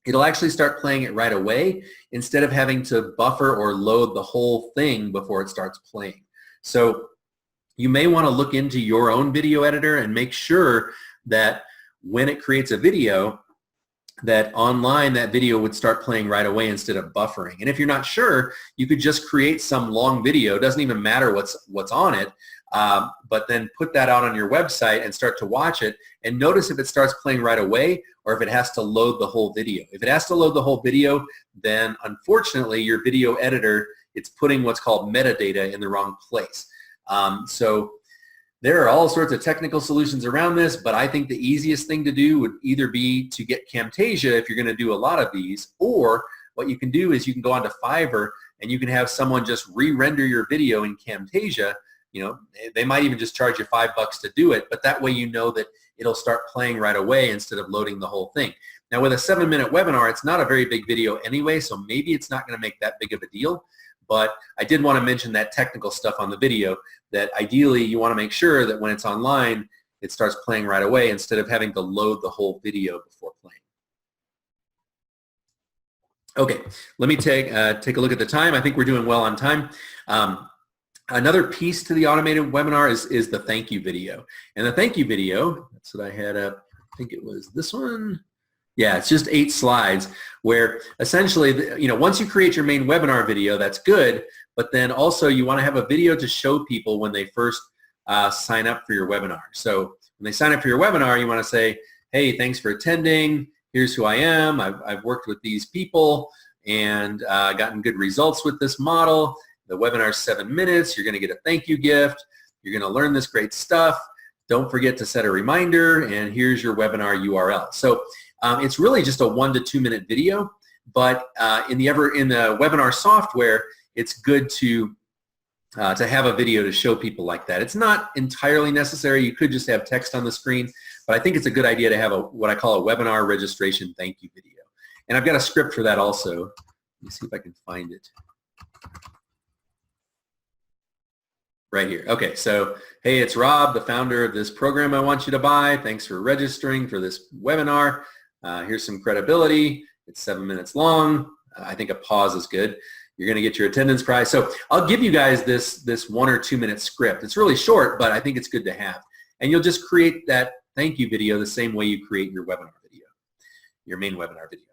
it'll actually start playing it right away instead of having to buffer or load the whole thing before it starts playing. So you may want to look into your own video editor and make sure that when it creates a video, that online that video would start playing right away instead of buffering. And if you're not sure, you could just create some long video. It doesn't even matter what's on it, but then put that out on your website and start to watch it, and notice if it starts playing right away or if it has to load the whole video. If it has to load the whole video, then unfortunately your video editor, it's putting what's called metadata in the wrong place. So there are all sorts of technical solutions around this, but I think the easiest thing to do would either be to get Camtasia if you're going to do a lot of these, or what you can do is you can go onto Fiverr and you can have someone just re-render your video in Camtasia. You know, they might even just charge you $5 to do it, but that way you know that it'll start playing right away instead of loading the whole thing. Now with a 7-minute webinar, it's not a very big video anyway, so maybe it's not going to make that big of a deal. But I did want to mention that technical stuff on the video, that ideally you want to make sure that when it's online, it starts playing right away instead of having to load the whole video before playing. Okay, let me take a look at the time. I think we're doing well on time. Another piece to the automated webinar is the thank you video. And the thank you video, that's what I had up, I think it was this one. Yeah, it's just 8 slides where essentially, you know, once you create your main webinar video, that's good, but then also you want to have a video to show people when they first sign up for your webinar. So when they sign up for your webinar, you want to say, hey, thanks for attending. Here's who I am. I've worked with these people and gotten good results with this model. The webinar is 7 minutes. You're going to get a thank you gift. You're going to learn this great stuff. Don't forget to set a reminder, and here's your webinar URL. So it's really just a 1 to 2 minute video, but in the webinar software, it's good to have a video to show people like that. It's not entirely necessary. You could just have text on the screen, but I think it's a good idea to have what I call a webinar registration thank you video. And I've got a script for that also. Let me see if I can find it. Right here. Okay, so hey, it's Rob, the founder of this program I want you to buy. Thanks for registering for this webinar. Here's some credibility. It's 7 minutes long. I think a pause is good. You're going to get your attendance prize. So I'll give you guys this 1 or 2 minute script. It's really short, but I think it's good to have. And you'll just create that thank you video the same way you create your webinar video, your main webinar video.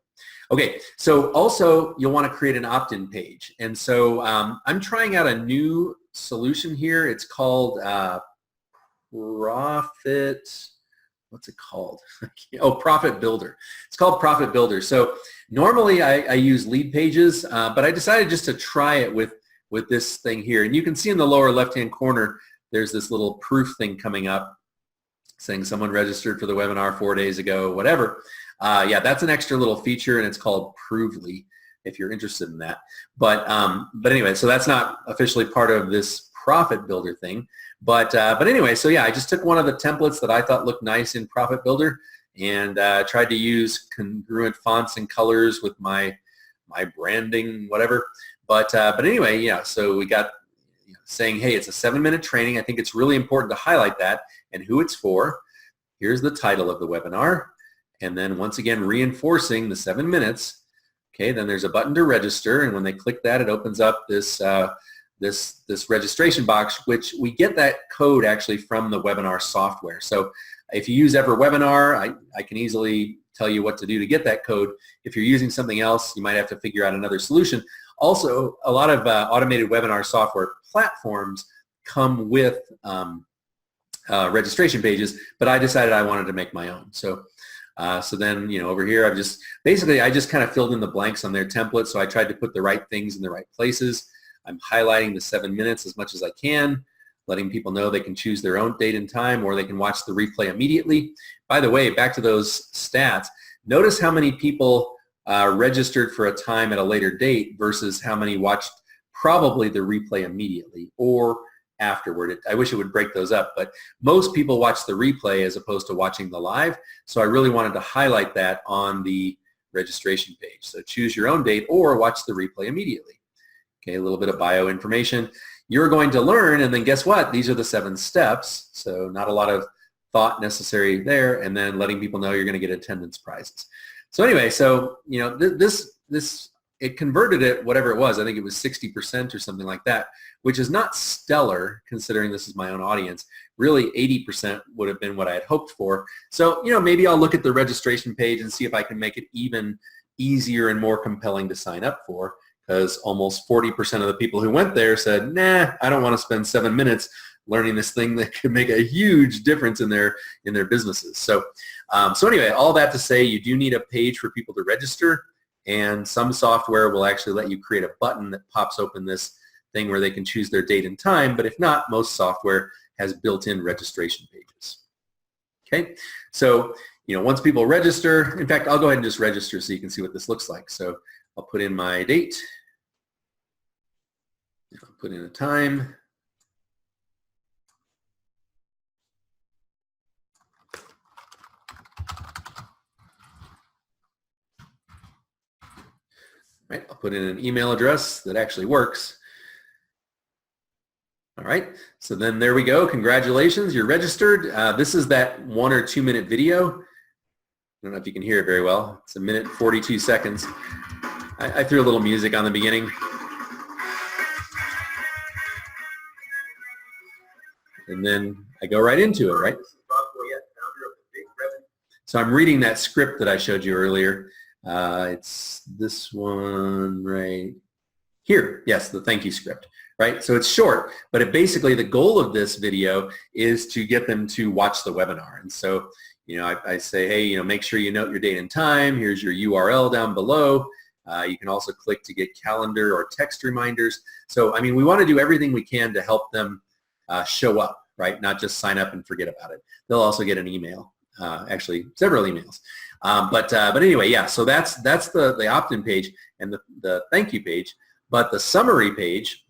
Okay, so also you'll want to create an opt-in page. And so I'm trying out a new solution here. It's called what's it called? Oh, Profit Builder. It's called Profit Builder. So normally I use lead pages, but I decided just to try it with this thing here. And you can see in the lower left-hand corner, there's this little proof thing coming up saying someone registered for the webinar 4 days ago, whatever. Yeah, that's an extra little feature, and it's called Provely, if you're interested in that. But anyway, so that's not officially part of this Profit Builder thing. But anyway, so yeah, I just took one of the templates that I thought looked nice in Profit Builder and tried to use congruent fonts and colors with my branding, whatever. But anyway, yeah, so we got saying, hey, it's a 7-minute training. I think it's really important to highlight that and who it's for. Here's the title of the webinar. And then once again, reinforcing the 7 minutes. Okay, then there's a button to register, and when they click that, it opens up this this registration box, which we get that code actually from the webinar software. So if you use EverWebinar, I can easily tell you what to do to get that code. If you're using something else, you might have to figure out another solution. Also, a lot of automated webinar software platforms come with registration pages, but I decided I wanted to make my own. So then, over here, I just kind of filled in the blanks on their template. So I tried to put the right things in the right places. I'm highlighting the 7 minutes as much as I can, letting people know they can choose their own date and time, or they can watch the replay immediately. By the way, back to those stats, notice how many people registered for a time at a later date versus how many watched probably the replay immediately or afterward. I wish it would break those up, but most people watch the replay as opposed to watching the live. So I really wanted to highlight that on the registration page. So choose your own date or watch the replay immediately. Okay, a little bit of bio information. You're going to learn, and then guess what? These are the 7 steps. So not a lot of thought necessary there, and then letting people know you're going to get attendance prizes. So anyway, so it converted it, whatever it was, I think it was 60% or something like that, which is not stellar considering this is my own audience. Really 80% would have been what I had hoped for. So, maybe I'll look at the registration page and see if I can make it even easier and more compelling to sign up for, because almost 40% of the people who went there said, nah, I don't want to spend 7 minutes learning this thing that could make a huge difference in their businesses. So anyway, all that to say, you do need a page for people to register, and some software will actually let you create a button that pops open this thing where they can choose their date and time, but if not, most software has built-in registration pages. Okay, so once people register, in fact, I'll go ahead and just register so you can see what this looks like. So I'll put in my date, I'll put in a time, right, I'll put in an email address that actually works. All right, so then there we go. Congratulations, you're registered. This is that 1 or 2 minute video. I don't know if you can hear it very well. It's 1 minute 42 seconds. I threw a little music on the beginning. And then I go right into it, right? So I'm reading that script that I showed you earlier. It's this one right here. Yes, the thank you script, right? So it's short, but basically the goal of this video is to get them to watch the webinar. And so, I say, hey, make sure you note your date and time. Here's your URL down below. You can also click to get calendar or text reminders. So, we want to do everything we can to help them show up, right? Not just sign up and forget about it. They'll also get an email, actually several emails. But anyway, yeah, so that's the opt-in page and the thank you page. But the summary page,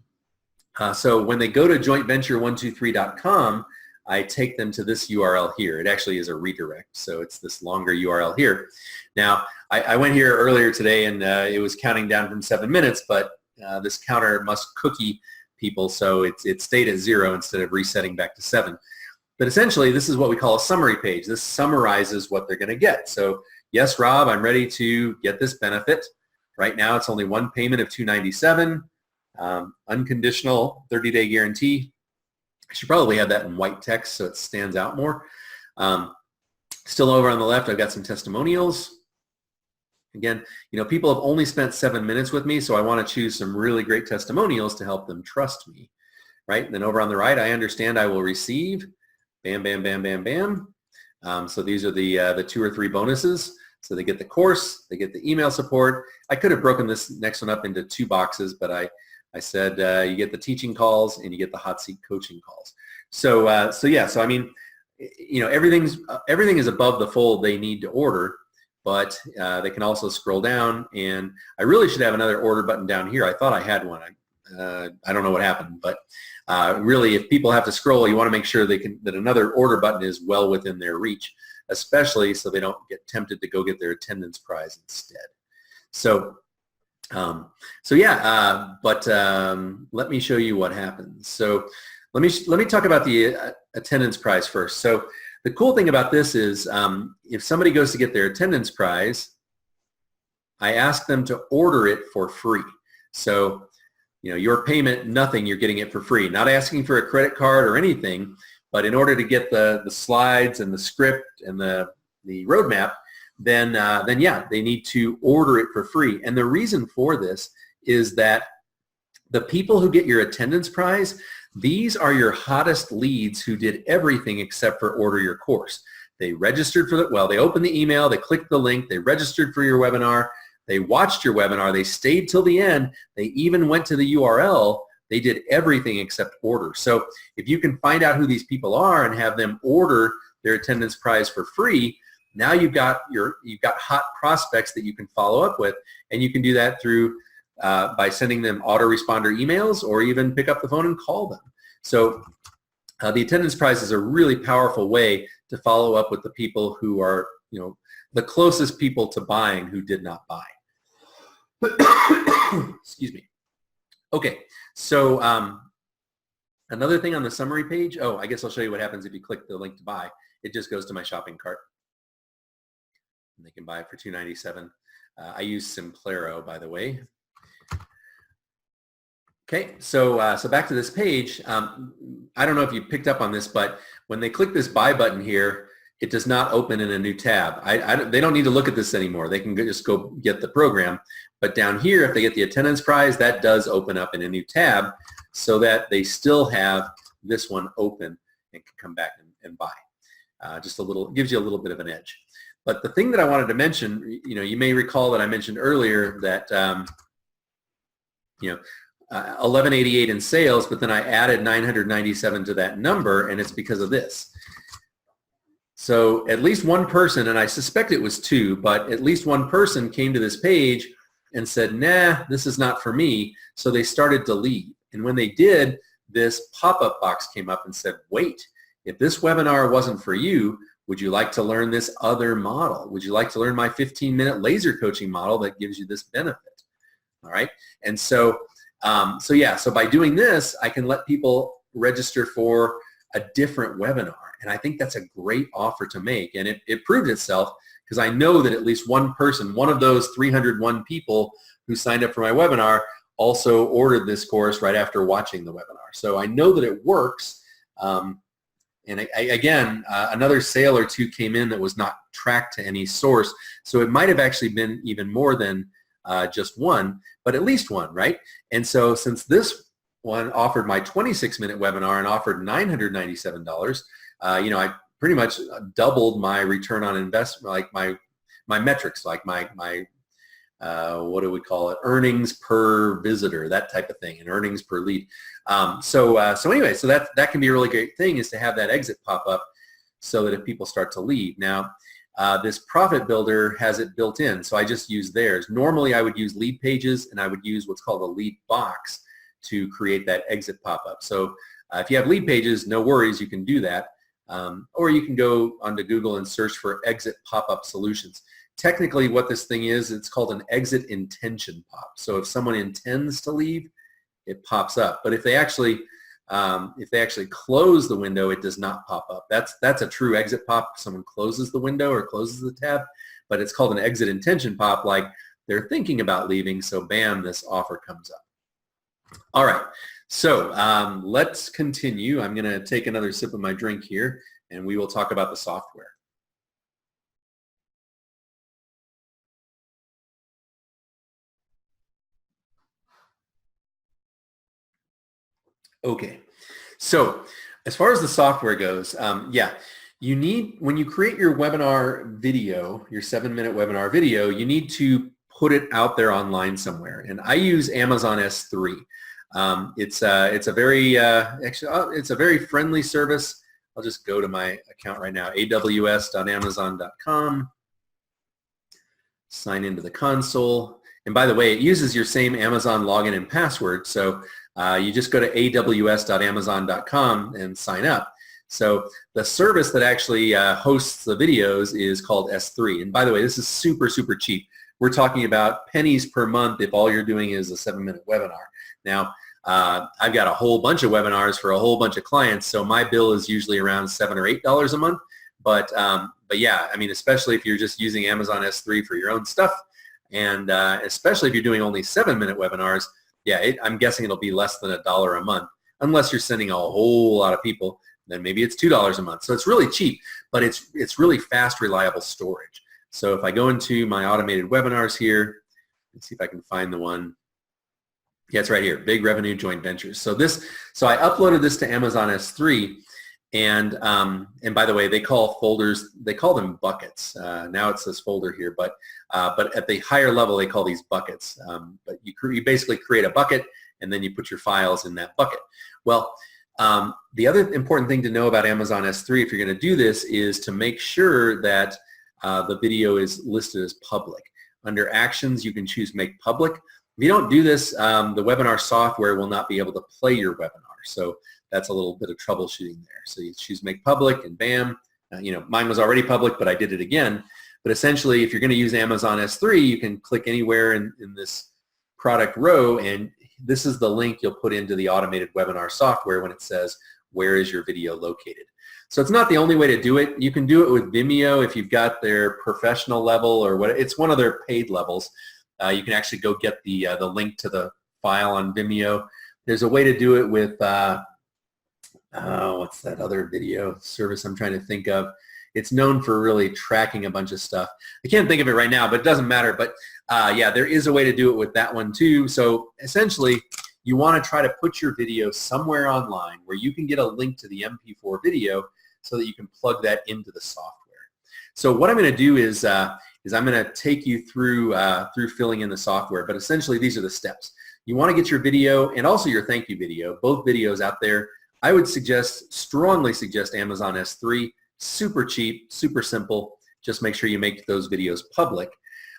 so when they go to jointventure123.com, I take them to this URL here. It actually is a redirect, so it's this longer URL here. Now, I went here earlier today, and it was counting down from 7 minutes, but this counter must cookie people, so it stayed at 0 instead of resetting back to 7. But essentially, this is what we call a summary page. This summarizes what they're going to get. So, yes, Rob, I'm ready to get this benefit. Right now, it's only one payment of $297, unconditional 30-day guarantee. I should probably have that in white text so it stands out more. Still over on the left, I've got some testimonials. Again, people have only spent 7 minutes with me, so I want to choose some really great testimonials to help them trust me, right? And then over on the right, I understand I will receive. Bam, bam, bam, bam, bam. So these are the 2 or 3 bonuses. So they get the course, they get the email support. I could have broken this next one up into 2 boxes, but I said you get the teaching calls and you get the hot seat coaching calls. So everything is above the fold they need to order, but they can also scroll down, and I really should have another order button down here. I thought I had one. I don't know what happened, but really, if people have to scroll, you want to make sure that another order button is well within their reach, especially so they don't get tempted to go get their attendance prize instead. So So yeah, but let me show you what happens. So let me talk about the attendance prize first. So the cool thing about this is if somebody goes to get their attendance prize, I ask them to order it for free. So, you know, your payment, nothing, you're getting it for free. Not asking for a credit card or anything, but in order to get the slides and the script and the roadmap, then yeah, they need to order it for free. And the reason for this is that the people who get your attendance prize, these are your hottest leads who did everything except for order your course. They registered for well, they opened the email, they clicked the link, they registered for your webinar, they watched your webinar, they stayed till the end, they even went to the URL, they did everything except order. So if you can find out who these people are and have them order their attendance prize for free, now you've got hot prospects that you can follow up with, and you can do that through by sending them autoresponder emails or even pick up the phone and call them. So the attendance prize is a really powerful way to follow up with the people who are, you know, the closest people to buying who did not buy. Excuse me. Okay, so another thing on the summary page, oh, I guess I'll show you what happens if you click the link to buy. It just goes to my shopping cart. And they can buy it for $2.97. I use Simplero, by the way. Okay, so so back to this page. I don't know if you picked up on this, but when they click this buy button here, it does not open in a new tab. They don't need to look at this anymore. They can just go get the program. But down here, if they get the attendance prize, that does open up in a new tab so that they still have this one open and can come back and buy. Just a little, gives you a little bit of an edge. But the thing that I wanted to mention, you know, you may recall that I mentioned earlier that, you know, 1188 in sales, but then I added 997 to that number, and it's because of this. So at least one person, and I suspect it was two, but at least one person came to this page and said, nah, this is not for me. So they started to leave. And when they did, this pop-up box came up and said, wait, if this webinar wasn't for you, would you like to learn this other model? Would you like to learn my 15-minute laser coaching model that gives you this benefit? All right. And so, so by doing this, I can let people register for a different webinar. And I think that's a great offer to make. And it proved itself because I know that at least one person, one of those 301 people who signed up for my webinar also ordered this course right after watching the webinar. So I know that it works. And again, another sale or two came in that was not tracked to any source. So it might have actually been even more than just one, but at least one, right? And so since this one offered my 26-minute webinar and offered $997, you know, I pretty much doubled my return on investment, like my metrics, like my what do we call it? Earnings per visitor, that type of thing, and earnings per lead. So anyway, so that can be a really great thing, is to have that exit pop up so that if people start to leave. Now, this Profit Builder has it built in, so I just use theirs. Normally, I would use Lead Pages, and I would use what's called a lead box to create that exit pop-up. So if you have Lead Pages, no worries, you can do that. Or you can go onto Google and search for exit pop-up solutions. Technically, what this thing is, it's called an exit intention pop. So if someone intends to leave, it pops up. But if they actually close the window, it does not pop up. That's a true exit pop. Someone closes the window or closes the tab, but it's called an exit intention pop, like they're thinking about leaving, so bam, this offer comes up. All right, so let's continue. I'm going to take another sip of my drink here, and we will talk about the software. Okay, so as far as the software goes, yeah, you need, when you create your webinar video, your 7-minute webinar video, you need to put it out there online somewhere. And I use Amazon S3. It's a very friendly service. I'll just go to my account right now, aws.amazon.com, sign into the console. And by the way, it uses your same Amazon login and password. So you just go to aws.amazon.com and sign up. So the service that actually hosts the videos is called S3. And by the way, this is super, super cheap. we're talking about pennies per month if all you're doing is a 7-minute webinar. Now, I've got a whole bunch of webinars for a whole bunch of clients, so my bill is usually around $7 or $8 a month. But yeah, I mean, especially if you're just using Amazon S3 for your own stuff, and especially if you're doing only 7-minute webinars, yeah, I'm guessing it'll be less than $1 a month, unless you're sending a whole lot of people. Then maybe it's $2 a month. So it's really cheap, but it's really fast, reliable storage. So if I go into my automated webinars here, let's see if I can find the one. Yeah, it's right here, Big Revenue Joint Ventures. So I uploaded this to Amazon S3, and by the way, they call folders, they call them buckets. Now it says folder here, but at the higher level, they call these buckets. But you basically create a bucket, and then you put your files in that bucket. Well, the other important thing to know about Amazon S3, if you're going to do this, is to make sure that the video is listed as public. Under Actions, you can choose Make Public. If you don't do this, the webinar software will not be able to play your webinar. So that's a little bit of troubleshooting there. So you choose Make Public, and bam, mine was already public, but I did it again. But essentially, if you're going to use Amazon S3, you can click anywhere in this product row, and this is the link you'll put into the automated webinar software when it says, where is your video located? So it's not the only way to do it. You can do it with Vimeo if you've got their professional level, or what. It's one of their paid levels. You can actually go get the link to the file on Vimeo. There's a way to do it with, what's that other video service I'm trying to think of? It's known for really tracking a bunch of stuff. I can't think of it right now, but it doesn't matter. But yeah, there is a way to do it with that one too. So essentially, you want to try to put your video somewhere online where you can get a link to the MP4 video so that you can plug that into the software. So what I'm going to do is I'm going to take you through filling in the software, but essentially these are the steps. You want to get your video and also your thank you video, both videos out there. I would strongly suggest Amazon S3, super cheap, super simple. Just make sure you make those videos public.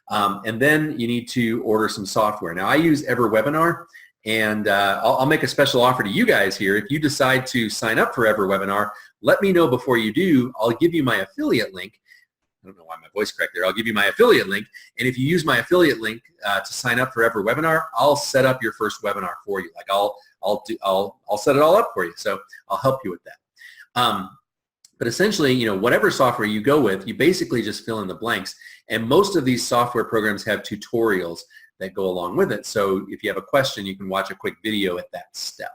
And then you need to order some software. Now I use EverWebinar, and I'll make a special offer to you guys here. If you decide to sign up for EverWebinar, let me know before you do. I'll give you my affiliate link. I don't know why my voice cracked there. I'll give you my affiliate link, and if you use my affiliate link to sign up for EverWebinar, I'll set up your first webinar for you. Like I'll set it all up for you. So I'll help you with that. But essentially, whatever software you go with, you basically just fill in the blanks. And most of these software programs have tutorials that go along with it. So if you have a question, you can watch a quick video at that step.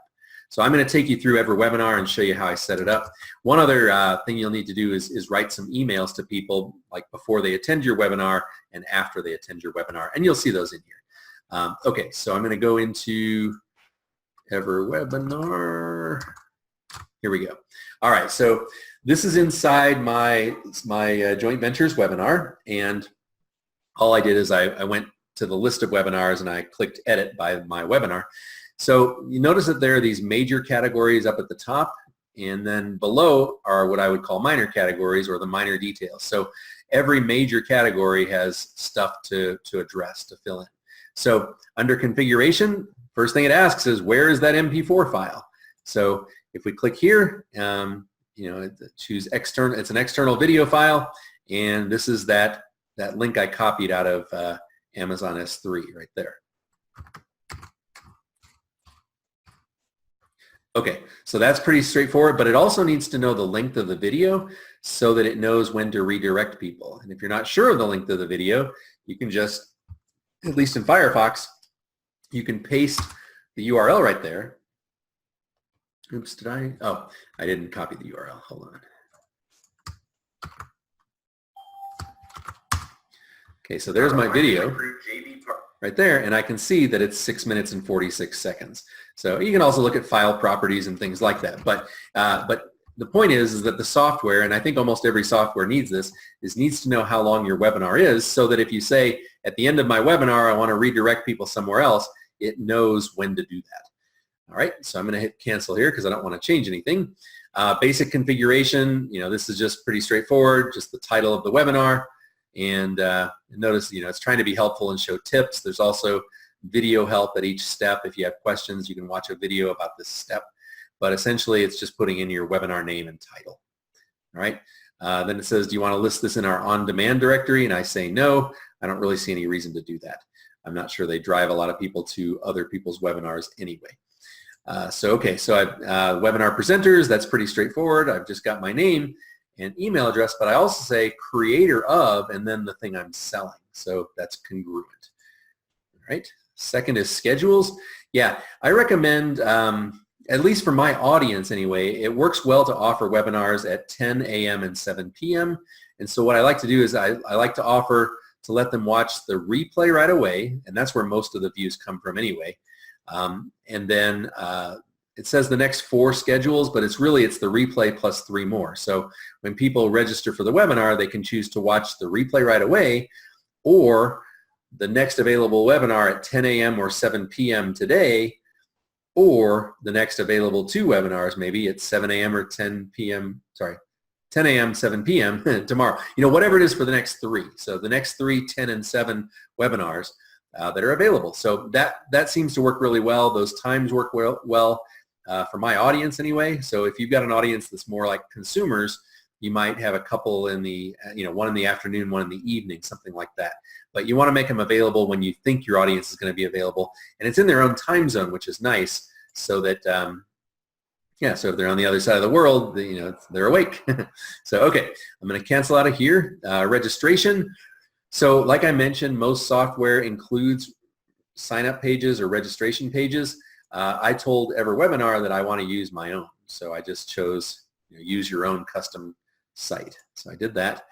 So I'm going to take you through EverWebinar and show you how I set it up. One other thing you'll need to do is write some emails to people, like before they attend your webinar and after they attend your webinar, and you'll see those in here. Okay, so I'm going to go into EverWebinar. Here we go. All right, so this is inside my Joint Ventures webinar, and all I did is I went to the list of webinars and I clicked Edit by my webinar. So you notice that there are these major categories up at the top, and then below are what I would call minor categories, or the minor details. So every major category has stuff to address, to fill in. So under configuration, first thing it asks is, where is that MP4 file? So if we click here, choose external, it's an external video file, and this is that link I copied out of Amazon S3 right there. Okay, so that's pretty straightforward, but it also needs to know the length of the video so that it knows when to redirect people. And if you're not sure of the length of the video, you can just, at least in Firefox, you can paste the URL right there. Oops, did I? Oh, I didn't copy the URL. Hold on. Okay, so there's my video right there, and I can see that it's 6 minutes and 46 seconds. So you can also look at file properties and things like that. But the point is that the software, and I think almost every software needs this, needs to know how long your webinar is, so that if you say, at the end of my webinar, I want to redirect people somewhere else, it knows when to do that. All right, so I'm going to hit cancel here because I don't want to change anything. Basic configuration, this is just pretty straightforward, just the title of the webinar. And notice, it's trying to be helpful and show tips. There's also video help at each step. If you have questions, you can watch a video about this step. But essentially, it's just putting in your webinar name and title. All right. Then it says, do you want to list this in our on-demand directory? And I say no. I don't really see any reason to do that. I'm not sure they drive a lot of people to other people's webinars anyway. So webinar presenters, that's pretty straightforward. I've just got my name and email address, but I also say creator of and then the thing I'm selling. So that's congruent. All right. Second is schedules. Yeah, I recommend, at least for my audience anyway, it works well to offer webinars at 10 a.m. and 7 p.m. And so what I like to do is I like to offer to let them watch the replay right away, and that's where most of the views come from anyway. And then it says the next 4 schedules, but it's the replay plus 3 more. So when people register for the webinar, they can choose to watch the replay right away or the next available webinar at 10 a.m. or 7 p.m. today, or the next available 2 webinars maybe at 7 a.m. or 10 p.m. 10 a.m., 7 p.m. tomorrow. Whatever it is for the next 3. So the next 3, 10, and 7 webinars that are available. So that seems to work really well. Those times work well for my audience anyway. So if you've got an audience that's more like consumers, you might have a couple in the, one in the afternoon, one in the evening, something like that. But you want to make them available when you think your audience is going to be available. And it's in their own time zone, which is nice, so that, so if they're on the other side of the world, they're awake. So, okay, I'm going to cancel out of here. Registration. So like I mentioned, most software includes sign-up pages or registration pages. I told EverWebinar that I want to use my own. So I just chose use your own custom site. So I did that.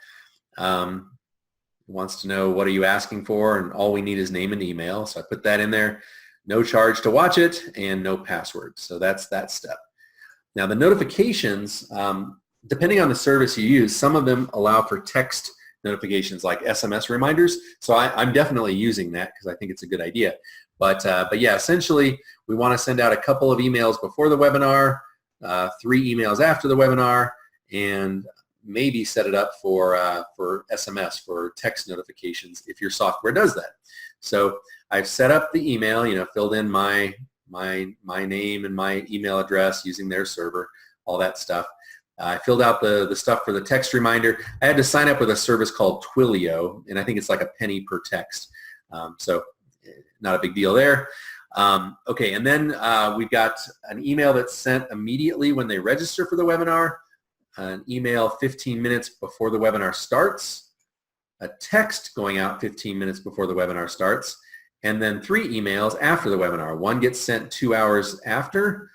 Wants to know what are you asking for, and all we need is name and email. So I put that in there. No charge to watch it and no password. So that's that step. Now the notifications, depending on the service you use, some of them allow for text notifications like SMS reminders. So I'm definitely using that because I think it's a good idea. But yeah, essentially we want to send out a couple of emails before the webinar, 3 emails after the webinar, and maybe set it up for SMS, for text notifications if your software does that. So I've set up the email, filled in my name and my email address using their server, all that stuff. I filled out the stuff for the text reminder. I had to sign up with a service called Twilio, and I think it's like a penny per text. So not a big deal there. Okay, and then we've got an email that's sent immediately when they register for the webinar, an email 15 minutes before the webinar starts, a text going out 15 minutes before the webinar starts, and then 3 emails after the webinar. One gets sent 2 hours after,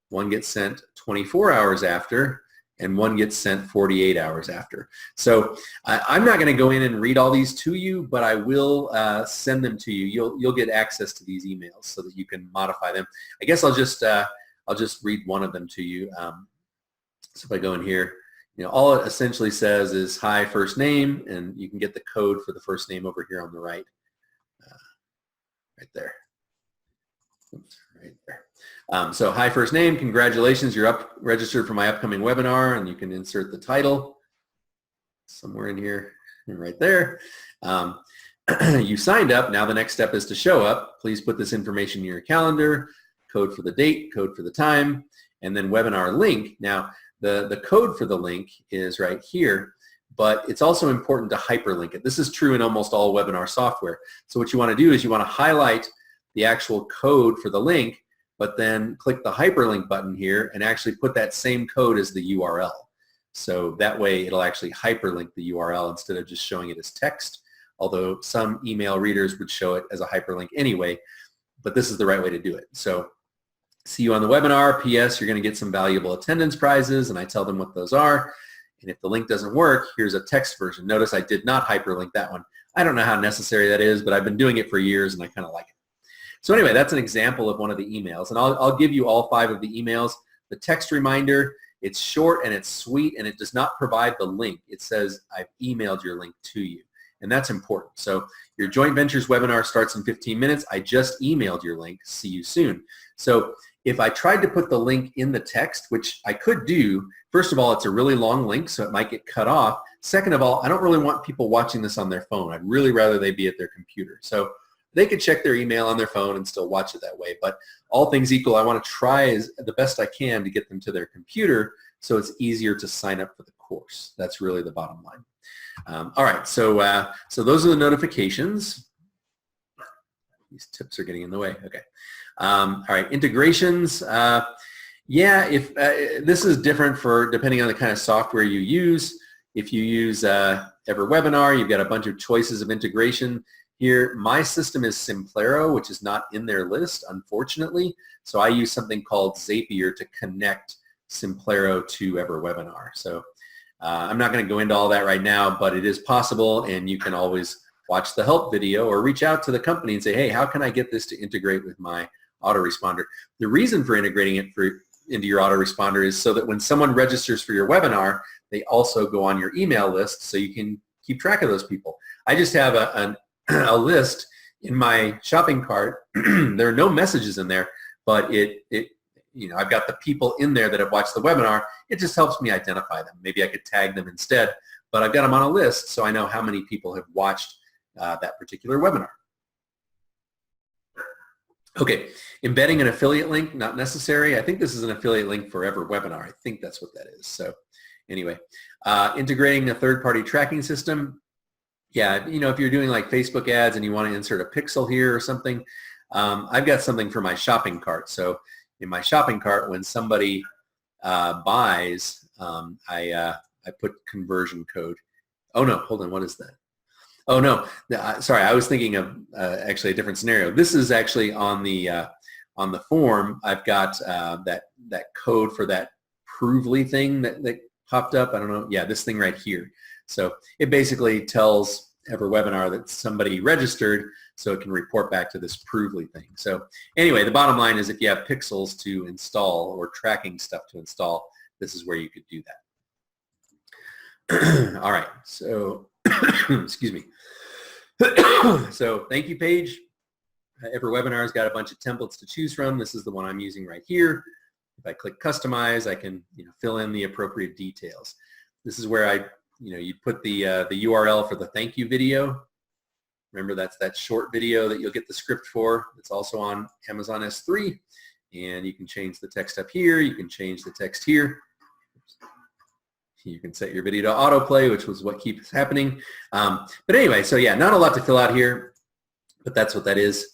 one gets sent 24 hours after, and one gets sent 48 hours after. So I'm not going to go in and read all these to you, but I will send them to you. You'll get access to these emails so that you can modify them. I guess I'll just read one of them to you. So if I go in here, all it essentially says is hi, first name, and you can get the code for the first name over here on the right. Right there. Oops, right there. So hi, first name, congratulations, you're registered for my upcoming webinar, and you can insert the title somewhere in here and right there. You signed up. Now the next step is to show up. Please put this information in your calendar, code for the date, code for the time, and then webinar link. Now the code for the link is right here, but it's also important to hyperlink it. This is true in almost all webinar software. So what you want to do is you want to highlight the actual code for the link, but then click the hyperlink button here and actually put that same code as the URL. So that way it'll actually hyperlink the URL instead of just showing it as text, although some email readers would show it as a hyperlink anyway, but this is the right way to do it. So see you on the webinar. P.S. You're going to get some valuable attendance prizes, and I tell them what those are. And if the link doesn't work, here's a text version. Notice I did not hyperlink that one. I don't know how necessary that is, but I've been doing it for years, and I kind of like it. So anyway, that's an example of one of the emails, and I'll give you all 5 of the emails. The text reminder, it's short and it's sweet, and it does not provide the link. It says, I've emailed your link to you, and that's important. So your Joint Ventures webinar starts in 15 minutes. I just emailed your link. See you soon. So if I tried to put the link in the text, which I could do, first of all, it's a really long link, so it might get cut off. Second of all, I don't really want people watching this on their phone. I'd really rather they be at their computer. So they could check their email on their phone and still watch it that way. But all things equal, I want to try the best I can to get them to their computer so it's easier to sign up for the course. That's really the bottom line. All right, so so those are the notifications. These tips are getting in the way. Okay. All right, integrations. Yeah, if this is different for depending on the kind of software you use. If you use EverWebinar, you've got a bunch of choices of integration here. My system is Simplero, which is not in their list, unfortunately. So I use something called Zapier to connect Simplero to EverWebinar. So I'm not going to go into all that right now, but it is possible, and you can always watch the help video or reach out to the company and say, hey, how can I get this to integrate with my autoresponder? The reason for integrating it into your autoresponder is so that when someone registers for your webinar, they also go on your email list so you can keep track of those people. I just have a list in my shopping cart. There are no messages in there, but I've got the people in there that have watched the webinar. It just helps me identify them. Maybe I could tag them instead, but I've got them on a list so I know how many people have watched that particular webinar. Okay, embedding an affiliate link, not necessary. I think this is an affiliate link for EverWebinar. I think that's what that is. So anyway, integrating a third-party tracking system. Yeah, if you're doing like Facebook ads and you want to insert a pixel here or something, I've got something for my shopping cart. So in my shopping cart, when somebody buys, I put conversion code. Oh no, hold on, what is that? Oh no, sorry, I was thinking of actually a different scenario. This is actually on the form. I've got that code for that Provely thing that popped up. I don't know. Yeah, this thing right here. So it basically tells EverWebinar that somebody registered, so it can report back to this Provely thing. So anyway, the bottom line is if you have pixels to install or tracking stuff to install, this is where you could do that. All right, so excuse me. So thank you page. EverWebinar's got a bunch of templates to choose from. This is the one I'm using right here. If I click customize, I can fill in the appropriate details. This is where you put the URL for the thank you video. Remember, that's that short video that you'll get the script for. It's also on Amazon S3, and you can change the text up here. You can change the text here. You can set your video to autoplay, which was what keeps happening. But anyway, so yeah, not a lot to fill out here, but that's what that is.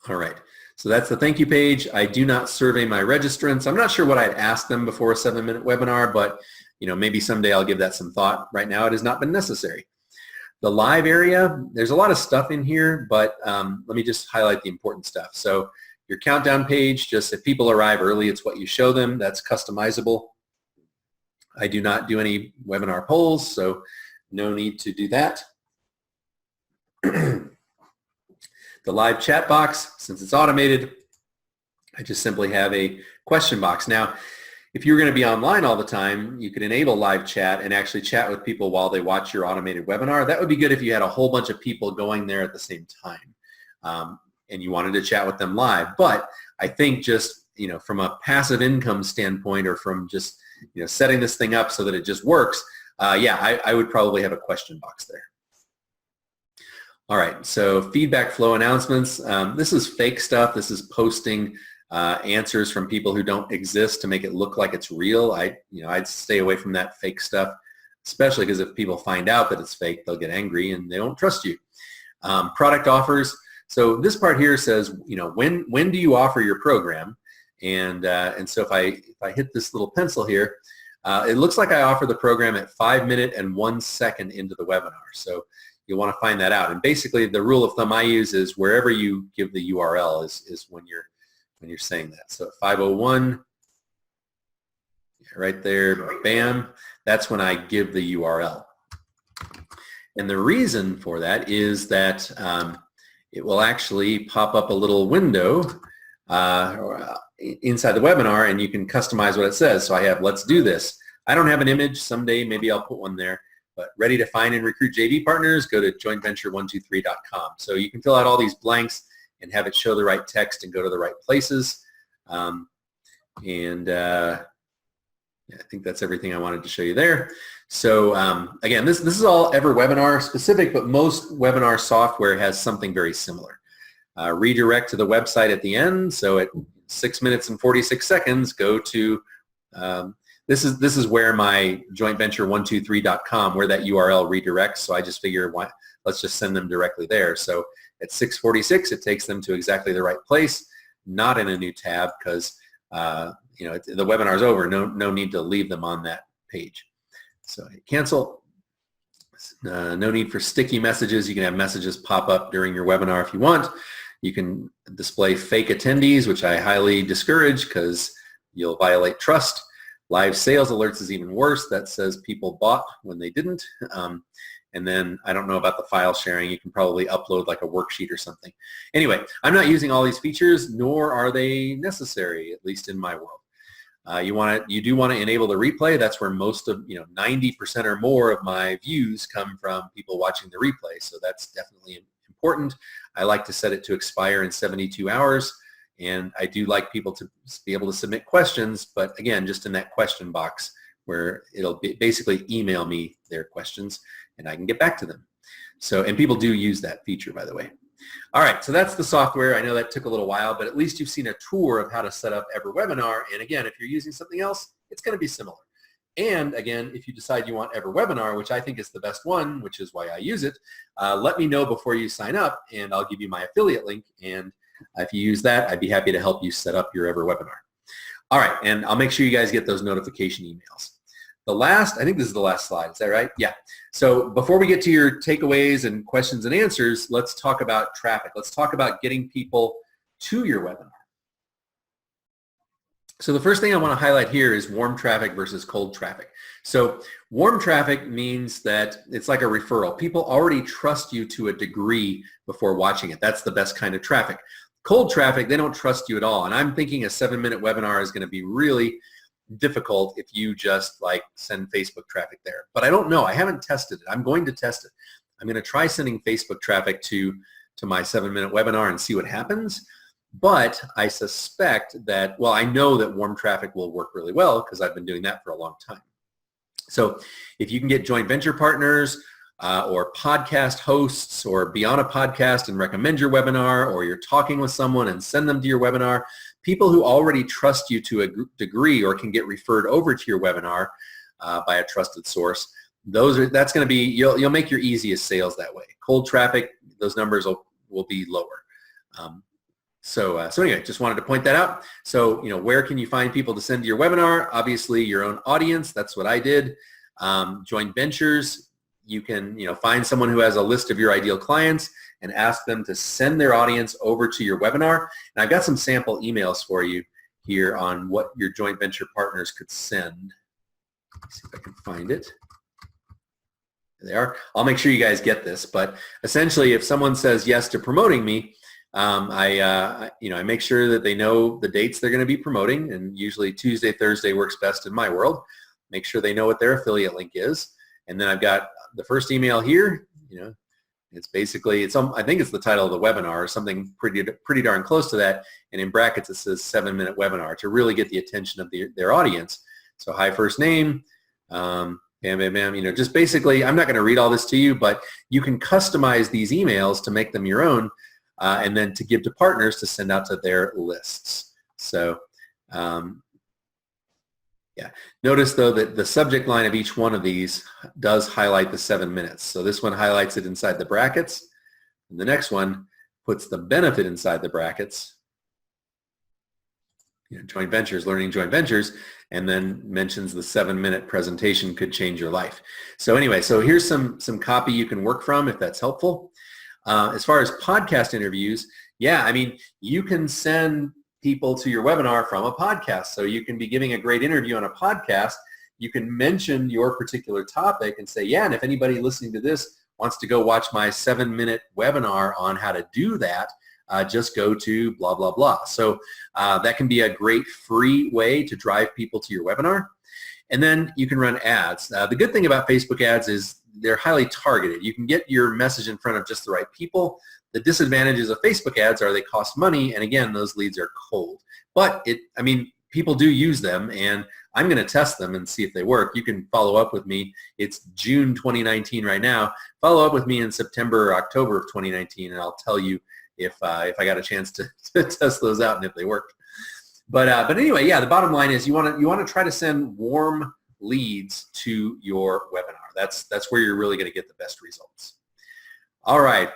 All right, so that's the thank you page. I do not survey my registrants. I'm not sure what I'd ask them before a 7-minute webinar, but maybe someday I'll give that some thought. Right now, it has not been necessary. The live area, there's a lot of stuff in here, but let me just highlight the important stuff. So your countdown page, just if people arrive early, it's what you show them. That's customizable. I do not do any webinar polls, so no need to do that. The live chat box, since it's automated, I just simply have a question box. Now, if you're going to be online all the time, you could enable live chat and actually chat with people while they watch your automated webinar. That would be good if you had a whole bunch of people going there at the same time. And you wanted to chat with them live. But I think just, from a passive income standpoint or from just, setting this thing up so that it just works, yeah, I would probably have a question box there. All right, so feedback flow announcements. This is fake stuff. This is posting answers from people who don't exist to make it look like it's real. I'd stay away from that fake stuff, especially because if people find out that it's fake, they'll get angry and they don't trust you. Product offers. So this part here says, when do you offer your program? And so if I hit this little pencil here, it looks like I offer the program at 5 minutes and 1 second into the webinar. So you'll want to find that out. And basically, the rule of thumb I use is wherever you give the URL is when you're saying that. So at 5:01, right there, bam, that's when I give the URL. And the reason for that is that it will actually pop up a little window inside the webinar, and you can customize what it says. So I have, let's do this. I don't have an image. Someday maybe I'll put one there. But ready to find and recruit JV partners, go to jointventure123.com. So you can fill out all these blanks and have it show the right text and go to the right places. Yeah, I think that's everything I wanted to show you there. So again, this is all EverWebinar specific, but most webinar software has something very similar. Redirect to the website at the end. So at 6 minutes and 46 seconds, go to this is where my jointventure123.com, where that URL redirects. So I just figure, let's just send them directly there. So at 6:46, it takes them to exactly the right place, not in a new tab, because the webinar is over. No need to leave them on that page. So hit cancel. No need for sticky messages. You can have messages pop up during your webinar if you want. You can display fake attendees, which I highly discourage because you'll violate trust. Live sales alerts is even worse. That says people bought when they didn't. And then I don't know about the file sharing. You can probably upload like a worksheet or something. Anyway, I'm not using all these features, nor are they necessary, at least in my world. You do want to enable the replay. That's where most of 90% or more of my views come from people watching the replay. So that's definitely important. I like to set it to expire in 72 hours, and I do like people to be able to submit questions, but again, just in that question box where it'll basically email me their questions and I can get back to them. So, and people do use that feature, by the way. All right, so that's the software. I know that took a little while, but at least you've seen a tour of how to set up EverWebinar. And again, if you're using something else, it's going to be similar. And again, if you decide you want EverWebinar, which I think is the best one, which is why I use it, let me know before you sign up, and I'll give you my affiliate link. And if you use that, I'd be happy to help you set up your EverWebinar. All right, and I'll make sure you guys get those notification emails. I think this is the last slide. Is that right? Yeah. So before we get to your takeaways and questions and answers, let's talk about traffic. Let's talk about getting people to your webinar. So the first thing I want to highlight here is warm traffic versus cold traffic. So warm traffic means that it's like a referral. People already trust you to a degree before watching it. That's the best kind of traffic. Cold traffic, they don't trust you at all. And I'm thinking a 7-minute webinar is going to be really difficult if you just like send Facebook traffic there. But I don't know. I haven't tested it. I'm going to test it. I'm going to try sending Facebook traffic to my 7-minute webinar and see what happens. But I suspect that, well, I know that warm traffic will work really well because I've been doing that for a long time. So if you can get joint venture partners or podcast hosts, or be on a podcast and recommend your webinar, or you're talking with someone and send them to your webinar, people who already trust you to a degree or can get referred over to your webinar by a trusted source, that's going to be, you'll make your easiest sales that way. Cold traffic, those numbers will be lower. So anyway, just wanted to point that out. So, where can you find people to send to your webinar? Obviously, your own audience. That's what I did. Joint ventures. You can, find someone who has a list of your ideal clients and ask them to send their audience over to your webinar. And I've got some sample emails for you here on what your joint venture partners could send. Let's see if I can find it. There they are. I'll make sure you guys get this. But essentially, if someone says yes to promoting me, I make sure that they know the dates they're going to be promoting, and usually Tuesday, Thursday works best in my world. Make sure they know what their affiliate link is. And then I've got the first email here, it's basically, I think it's the title of the webinar or something pretty darn close to that. And in brackets, it says 7-minute webinar to really get the attention of their audience. So hi, first name, bam, bam, bam, just basically, I'm not going to read all this to you, but you can customize these emails to make them your own and then to give to partners to send out to their lists. So, yeah. Notice, though, that the subject line of each one of these does highlight the 7 minutes. So this one highlights it inside the brackets, and the next one puts the benefit inside the brackets. Joint ventures, learning joint ventures, and then mentions the 7-minute presentation could change your life. So anyway, so here's some copy you can work from if that's helpful. As far as podcast interviews, yeah, you can send people to your webinar from a podcast. So you can be giving a great interview on a podcast. You can mention your particular topic and say, yeah, and if anybody listening to this wants to go watch my 7-minute webinar on how to do that, just go to blah, blah, blah. So that can be a great free way to drive people to your webinar. And then you can run ads. The good thing about Facebook ads is they're highly targeted. You can get your message in front of just the right people. The disadvantages of Facebook ads are they cost money, and again, those leads are cold. But people do use them, and I'm going to test them and see if they work. You can follow up with me. It's June 2019 right now. Follow up with me in September or October of 2019, and I'll tell you if I got a chance to test those out and if they worked. But anyway, yeah, the bottom line is you want to try to send warm leads to your webinar. That's where you're really going to get the best results. All right.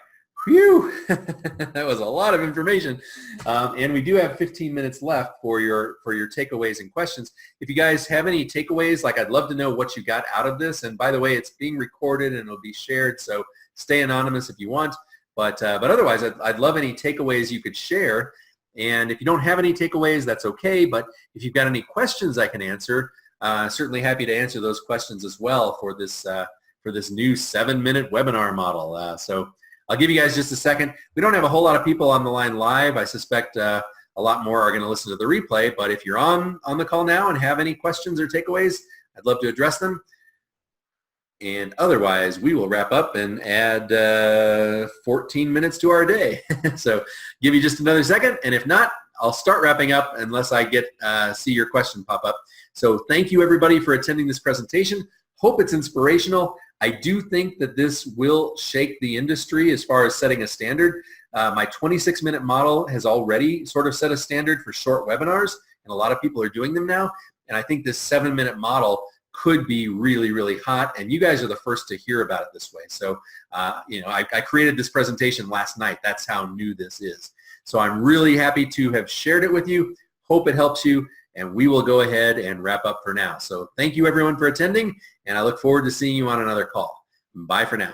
Phew, that was a lot of information, and we do have 15 minutes left for your takeaways and questions. If you guys have any takeaways, like I'd love to know what you got out of this. And by the way, it's being recorded and it'll be shared, so stay anonymous if you want. But otherwise, I'd love any takeaways you could share. And if you don't have any takeaways, that's okay. But if you've got any questions I can answer, certainly happy to answer those questions as well for this new 7-minute webinar model. So I'll give you guys just a second. We don't have a whole lot of people on the line live. I suspect a lot more are going to listen to the replay. But if you're on the call now and have any questions or takeaways, I'd love to address them. And otherwise, we will wrap up and add 14 minutes to our day. So give you just another second. And if not, I'll start wrapping up unless I see your question pop up. So thank you, everybody, for attending this presentation. Hope it's inspirational. I do think that this will shake the industry as far as setting a standard. My 26-minute model has already sort of set a standard for short webinars, and a lot of people are doing them now. And I think this 7-minute model could be really, really hot, and you guys are the first to hear about it this way. So, I created this presentation last night. That's how new this is. So I'm really happy to have shared it with you. Hope it helps you, and we will go ahead and wrap up for now. So thank you, everyone, for attending, and I look forward to seeing you on another call. Bye for now.